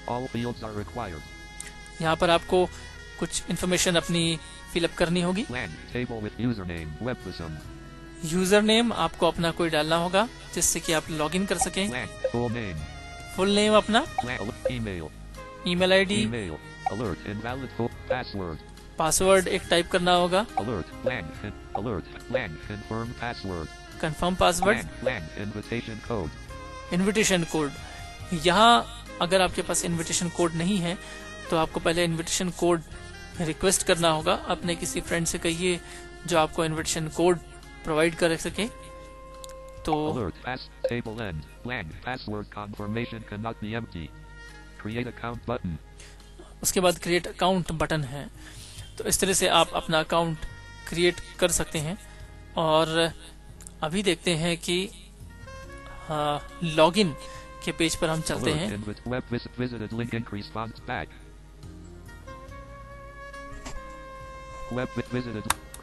all fields are required। यहाँ पर आपको कुछ information अपनी फिलअप करनी होगी। Blank table with username WebVism। User name आपको अपना कोई डालना होगा जिससे कि आप लॉगिन कर सकें। फुल नेम अपना, ईमेल आईडी, पासवर्ड एक टाइप करना होगा, कंफर्म पासवर्ड, इनविटेशन कोड। यहाँ अगर आपके पास इनविटेशन कोड नहीं है तो आपको पहले इनविटेशन कोड रिक्वेस्ट करना होगा। अपने किसी फ्रेंड से कहिए जो आपको इनविटेशन कोड प्रोवाइड कर सके। तो उसके बाद क्रिएट अकाउंट बटन है। तो इस तरह से आप अपना अकाउंट क्रिएट कर सकते हैं। और अभी देखते हैं कि लॉगिन के पेज पर हम चलते हैं।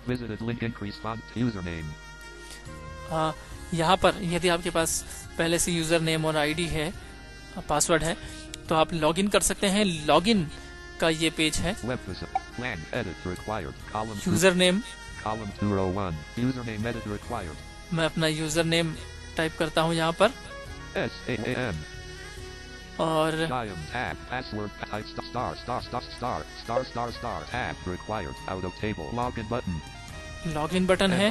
Visited link increase font username। यहाँ पर यदि आपके पास पहले से यूजर नेम और आईडी है, पासवर्ड है, तो आप लॉगिन कर सकते हैं। लॉगिन का ये पेज है। यूजर नेम मैं अपना यूजर नेम टाइप करता हूँ यहाँ पर और लॉगिन बटन है।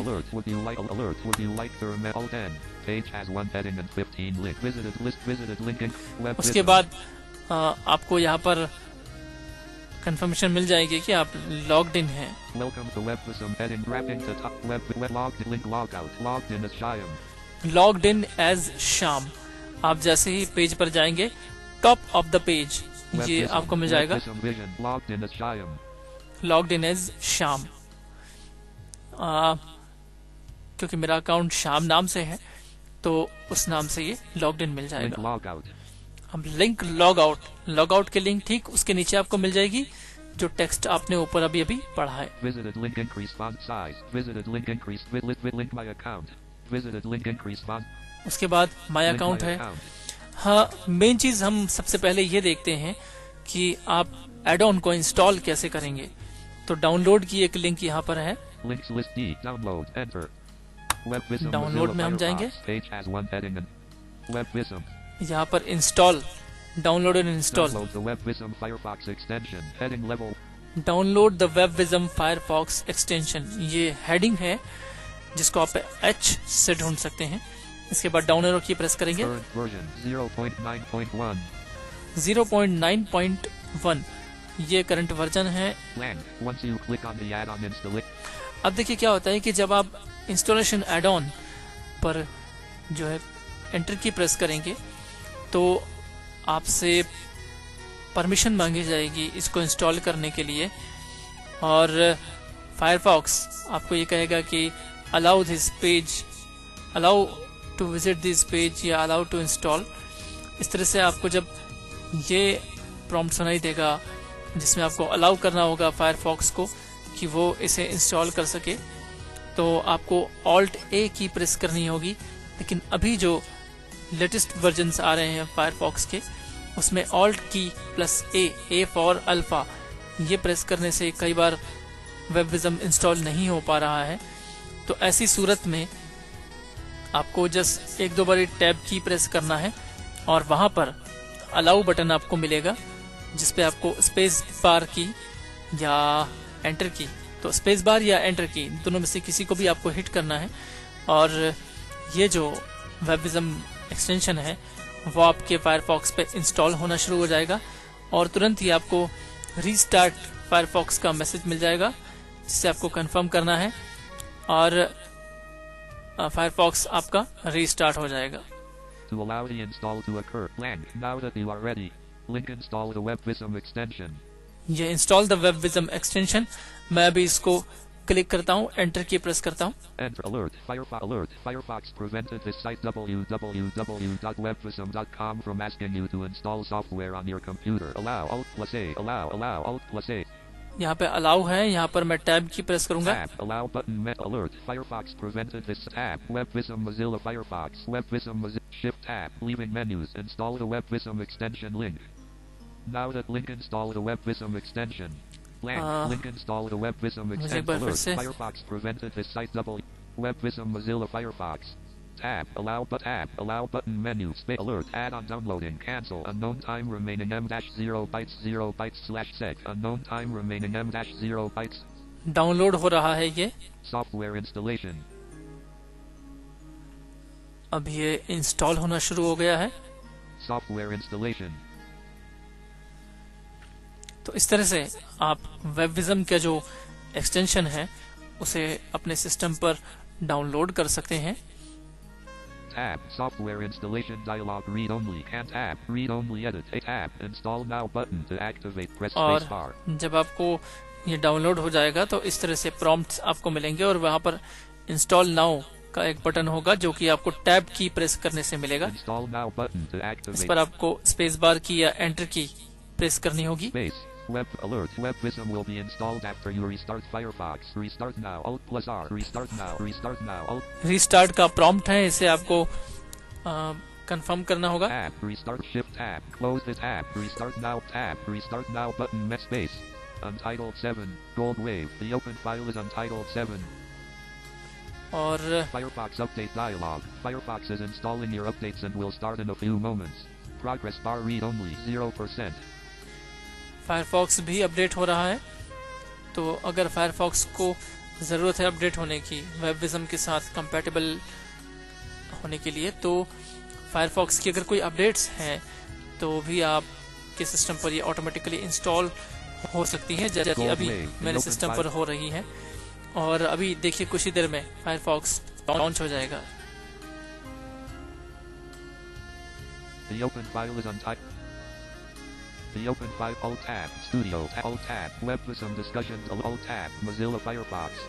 उसके बाद आपको यहाँ पर कंफर्मेशन मिल जाएगी कि आप लॉग्ड इन हैं। Logged in as Shyam. आप जैसे ही पेज पर जाएंगे टॉप ऑफ द पेज ये आपको मिल जाएगा लॉग्ड इन एज श्याम। क्योंकि मेरा अकाउंट श्याम नाम से है तो उस नाम से ये लॉग्ड इन मिल Link जाएगा। log out. अब लिंक लॉग आउट के लिंक ठीक उसके नीचे आपको मिल जाएगी जो टेक्स्ट आपने ऊपर अभी पढ़ा है। Visited link increase font size. Visited link increase link my account. Visited link increase font. उसके बाद माय Link अकाउंट my है। account. हाँ, मेन चीज हम सबसे पहले ये देखते हैं कि आप एड ऑन को इंस्टॉल कैसे करेंगे। तो डाउनलोड की एक लिंक यहाँ पर है। Links list D. Download. Enter. WebVism download Mozilla में हम जाएंगे। Firefox. Page has one heading and WebVism. यहाँ पर install, download and install, Download the WebVism Firefox extension. Heading level. Download the WebVism Firefox extension, ये heading है जिसको आप H से ढूंढ सकते हैं। इसके बाद डाउन एरो की प्रेस करेंगे। Current version 0.9.1. 0.9.1 ये करंट वर्जन है। Blank. Once you click on the add-on installation. अब देखिए क्या होता है कि जब आप इंस्टॉलेशन एड ऑन पर जो है एंटर की प्रेस करेंगे तो आपसे परमिशन मांगी जाएगी इसको इंस्टॉल करने के लिए, और फायरफॉक्स आपको ये कहेगा कि allow this page, allow to visit this page या अलाउ टू इंस्टॉल। इस तरह से आपको जब ये प्रॉम्प्ट सुनाई देगा जिसमें आपको अलाउ करना होगा फायरफॉक्स को कि वो इसे इंस्टॉल कर सके, तो आपको ऑल्ट ए की प्रेस करनी होगी। लेकिन अभी जो लेटेस्ट वर्जन्स आ रहे हैं फायरफॉक्स के उसमें ऑल्ट की प्लस ए फॉर अल्फा, ये प्रेस करने से कई बार वेबविजम इंस्टॉल नहीं हो पा रहा है। तो ऐसी सूरत में आपको जस्ट एक दो बार टैब की प्रेस करना है और वहां पर अलाउ बटन आपको मिलेगा जिसपे आपको स्पेस बार की या एंटर की, तो स्पेस बार या एंटर की दोनों में से किसी को भी आपको हिट करना है और ये जो वेबविजम एक्सटेंशन है वो आपके फायरफॉक्स पे इंस्टॉल होना शुरू हो जाएगा और तुरंत ही आपको रीस्टार्ट फायरफॉक्स का मैसेज मिल जाएगा जिससे आपको कंफर्म करना है और फायरफॉक्स आपका रीस्टार्ट हो जाएगा। To allow the install to occur. Blank. Now that you are ready. Link install the WebVism extension. ये इंस्टॉल द वेबविजम एक्सटेंशन, मैं अभी इसको क्लिक करता हूँ, एंटर की प्रेस करता हूँ। Enter alert. Firefox prevented this site www.webvism.com from asking you to install software on your computer. Allow Alt+A. Allow Alt+A. यहाँ पे अलाउ है, यहाँ पर मैं टैब की प्रेस करूंगा। Tab. Allow button met alert. Firefox prevented this tab. WebVism Mozilla Firefox. WebVism Mozilla Shift tab. Leaving menus. Install the WebVism extension link. Now that link install the WebVism extension. Blank. Link install the WebVism extension alert. Firefox prevented this site WebVism Mozilla Firefox. Tab. Allow button menu. Space alert. Add on downloading. Cancel. Unknown time remaining m-0 bytes/sec. Unknown time remaining m-0 bytes. Download हो रहा है ये। Software installation. अब ये install होना शुरू हो गया है। Software installation. तो इस तरह से आप वेबविजम का जो एक्सटेंशन है उसे अपने सिस्टम पर डाउनलोड कर सकते हैं। Tab. Software installation dialog. Read only. Can't tab. Read only edit. A tab. Install now button to activate. Press और space bar. जब आपको ये डाउनलोड हो जाएगा तो इस तरह से प्रॉम्प्ट्स आपको मिलेंगे और वहां पर इंस्टॉल नाउ का एक बटन होगा जो कि आपको टैब की प्रेस करने से मिलेगा। Install now button to activate. इस पर आपको स्पेस बार की या एंटर की प्रेस करनी होगी। Space. Web alert. WebVism will be installed after you restart Firefox. Restart now. Alt+R. Restart now. Restart now. Alt. Restart का प्रॉम्प्ट है, इसे आपको कंफर्म करना होगा। Tab. Restart. Shift tab. Close the tab. Restart now. Tab. Restart now button. Met space. Untitled 7. Gold wave. The open file is Untitled 7. और Firefox update dialog. Firefox is installing your updates and will start in a few moments. Progress bar read only 0%. Firefox भी update हो रहा है, तो अगर Firefox को ज़रूरत है अपडेट होने की वेबविजम के साथ कंपैटिबल होने के लिए, तो फायरफॉक्स की अगर कोई अपडेट्स हैं तो भी आपके सिस्टम पर ये ऑटोमेटिकली इंस्टॉल हो सकती हैं, जैसे कि अभी मेरे सिस्टम पर हो रही हैं। और अभी देखिए कुछ ही देर में फायरफॉक्स लॉन्च हो जाएगा। The open file is untitled. The open file Alt tab Studio Alt tab WebVism discussions Alt tab Mozilla Firefox.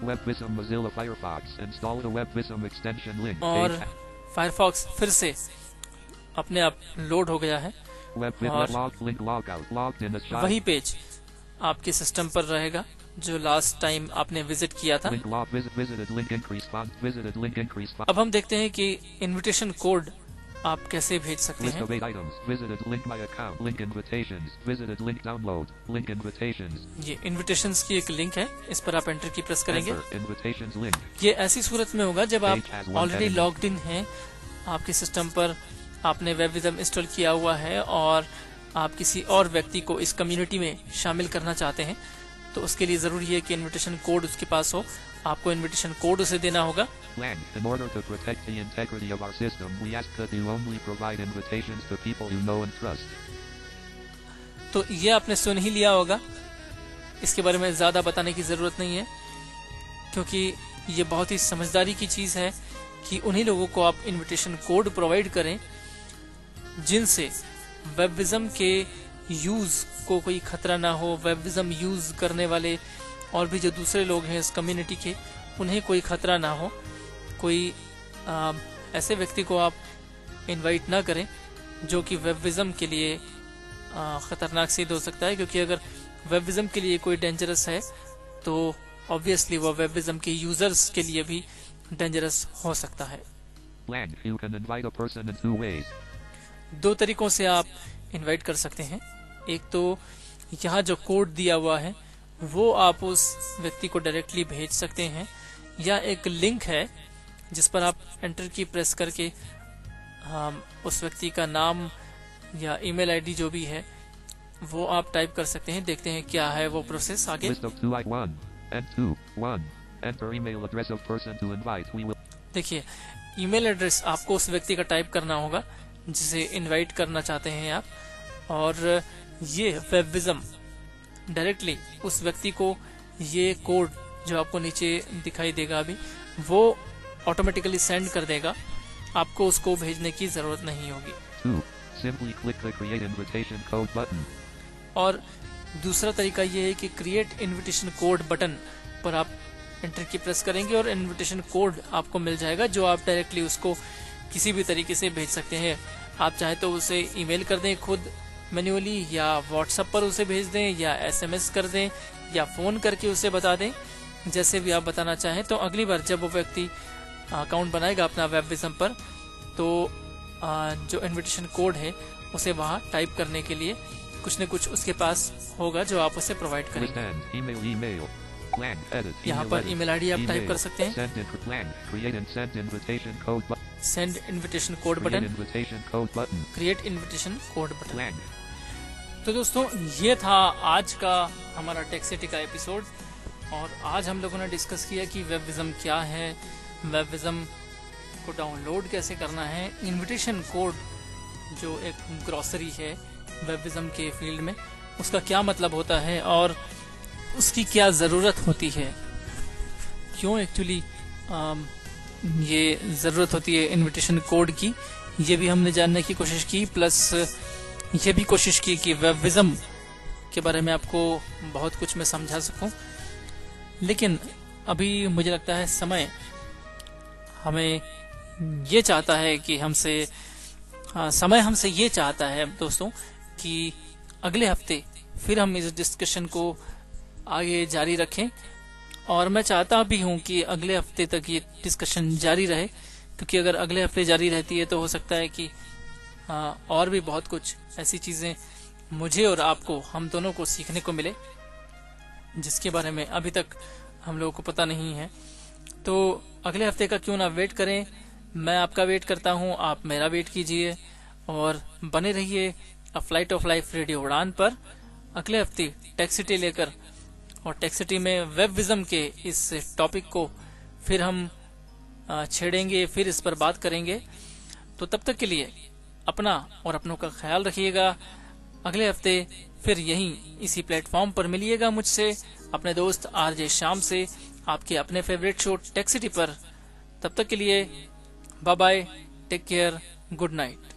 WebVism Mozilla Firefox. Install the WebVism extension link. और Firefox फिर से अपने आप लोड हो गया है और वही पेज आपके सिस्टम पर रहेगा जो लास्ट टाइम आपने विजिट किया था। अब हम देखते हैं कि इनविटेशन कोड आप कैसे भेज सकते हैं। ये इन्विटेशंस की एक लिंक है, इस पर आप एंटर की प्रेस करेंगे। ये ऐसी सूरत में होगा जब आप ऑलरेडी लॉग्ड इन हैं, आपके सिस्टम पर आपने वेबविजम इंस्टॉल किया हुआ है और आप किसी और व्यक्ति को इस कम्युनिटी में शामिल करना चाहते हैं, तो उसके लिए जरूरी है कि इनविटेशन कोड उसके पास हो। आपको इनविटेशन कोड उसे देना होगा। In order to protect the integrity of our system, we ask that you only provide invitations to people you know and trust. तो ये आपने सुन ही लिया होगा, इसके बारे में ज्यादा बताने की जरूरत नहीं है, क्योंकि ये बहुत ही समझदारी की चीज है कि उन्हीं लोगों को आप इनविटेशन कोड प्रोवाइड करें जिनसे वेबविजम के यूज को कोई खतरा ना हो। वेबविजम यूज करने वाले और भी जो दूसरे लोग हैं इस कम्युनिटी के, उन्हें कोई खतरा ना हो। कोई ऐसे व्यक्ति को आप इनवाइट ना करें जो कि वेबविजम के लिए खतरनाक सिद्ध हो सकता है, क्योंकि अगर वेबविजम के लिए कोई डेंजरस है तो ऑब्वियसली वो वेबविजम के यूजर्स के लिए भी डेंजरस हो सकता है। दो तरीकों से आप इनवाइट कर सकते हैं। एक तो यहाँ जो कोड दिया हुआ है वो आप उस व्यक्ति को डायरेक्टली भेज सकते हैं, या एक लिंक है जिस पर आप एंटर की प्रेस करके उस व्यक्ति का नाम या ईमेल आईडी जो भी है वो आप टाइप कर सकते हैं। देखते हैं क्या है वो प्रोसेस आगे। देखिए, ईमेल एड्रेस आपको उस व्यक्ति का टाइप करना होगा जिसे इनवाइट करना चाहते हैं आप, और ये वेबविजम डायरेक्टली उस व्यक्ति को ये कोड जो आपको नीचे दिखाई देगा अभी, वो ऑटोमेटिकली सेंड कर देगा। आपको उसको भेजने की जरूरत नहीं होगी। Simply click the Create Invitation Code button. और दूसरा तरीका ये है कि क्रिएट इनविटेशन कोड बटन पर आप एंटर की प्रेस करेंगे और इनविटेशन कोड आपको मिल जाएगा, जो आप डायरेक्टली उसको किसी भी तरीके से भेज सकते हैं। आप चाहे तो उसे ईमेल कर दें खुद मैन्युअली, या व्हाट्सएप पर उसे भेज दें, या एसएमएस कर दें, या फोन करके उसे बता दें, जैसे भी आप बताना चाहें। तो अगली बार जब वो व्यक्ति अकाउंट बनाएगा अपना वेबविजम पर, तो जो इनविटेशन कोड है उसे वहाँ टाइप करने के लिए कुछ न कुछ उसके पास होगा जो आप उसे प्रोवाइड करेंगे। यहाँ पर ईमेल आईडी आप टाइप कर सकते हैं, send invitation code button, create invitation code button. तो दोस्तों, ये था आज का हमारा टेक्सिटी का एपिसोड, और आज हम लोगों ने डिस्कस किया कि वेबविजम क्या है, वेबविजम को डाउनलोड कैसे करना है, इनविटेशन कोड जो एक ग्रोसरी है वेबविजम के फील्ड में, उसका क्या मतलब होता है और उसकी क्या ज़रूरत होती है, क्यों एक्चुअली ये ज़रूरत होती है इनविटेशन कोड की, ये भी हमने जानने की कोशिश की। प्लस ये भी कोशिश की कि वेबविजम के बारे में आपको बहुत कुछ मैं समझा सकूं। लेकिन अभी मुझे लगता है समय हमें ये चाहता है कि समय हमसे ये चाहता है दोस्तों कि अगले हफ्ते फिर हम इस डिस्कशन को आगे जारी रखें, और मैं चाहता भी हूं कि अगले हफ्ते तक ये डिस्कशन जारी रहे, क्योंकि अगर अगले हफ्ते जारी रहती है तो हो सकता है कि और भी बहुत कुछ ऐसी चीजें मुझे और आपको, हम दोनों को सीखने को मिले जिसके बारे में अभी तक हम लोगों को पता नहीं है। तो अगले हफ्ते का क्यों ना वेट करें, मैं आपका वेट करता हूं, आप मेरा वेट कीजिए और बने रहिए a flight of life radio उड़ान पर। अगले हफ्ते टेक्सिटी लेकर, और टेक्सिटी में वेबविजम के इस टॉपिक को फिर हम छेड़ेंगे, फिर इस पर बात करेंगे। तो तब तक के लिए अपना और अपनों का ख्याल रखिएगा। अगले हफ्ते फिर यहीं इसी प्लेटफॉर्म पर मिलिएगा मुझसे, अपने दोस्त आरजे श्याम से, आपके अपने फेवरेट शो टेक्सिटी पर। तब तक के लिए bye bye, take care, good night.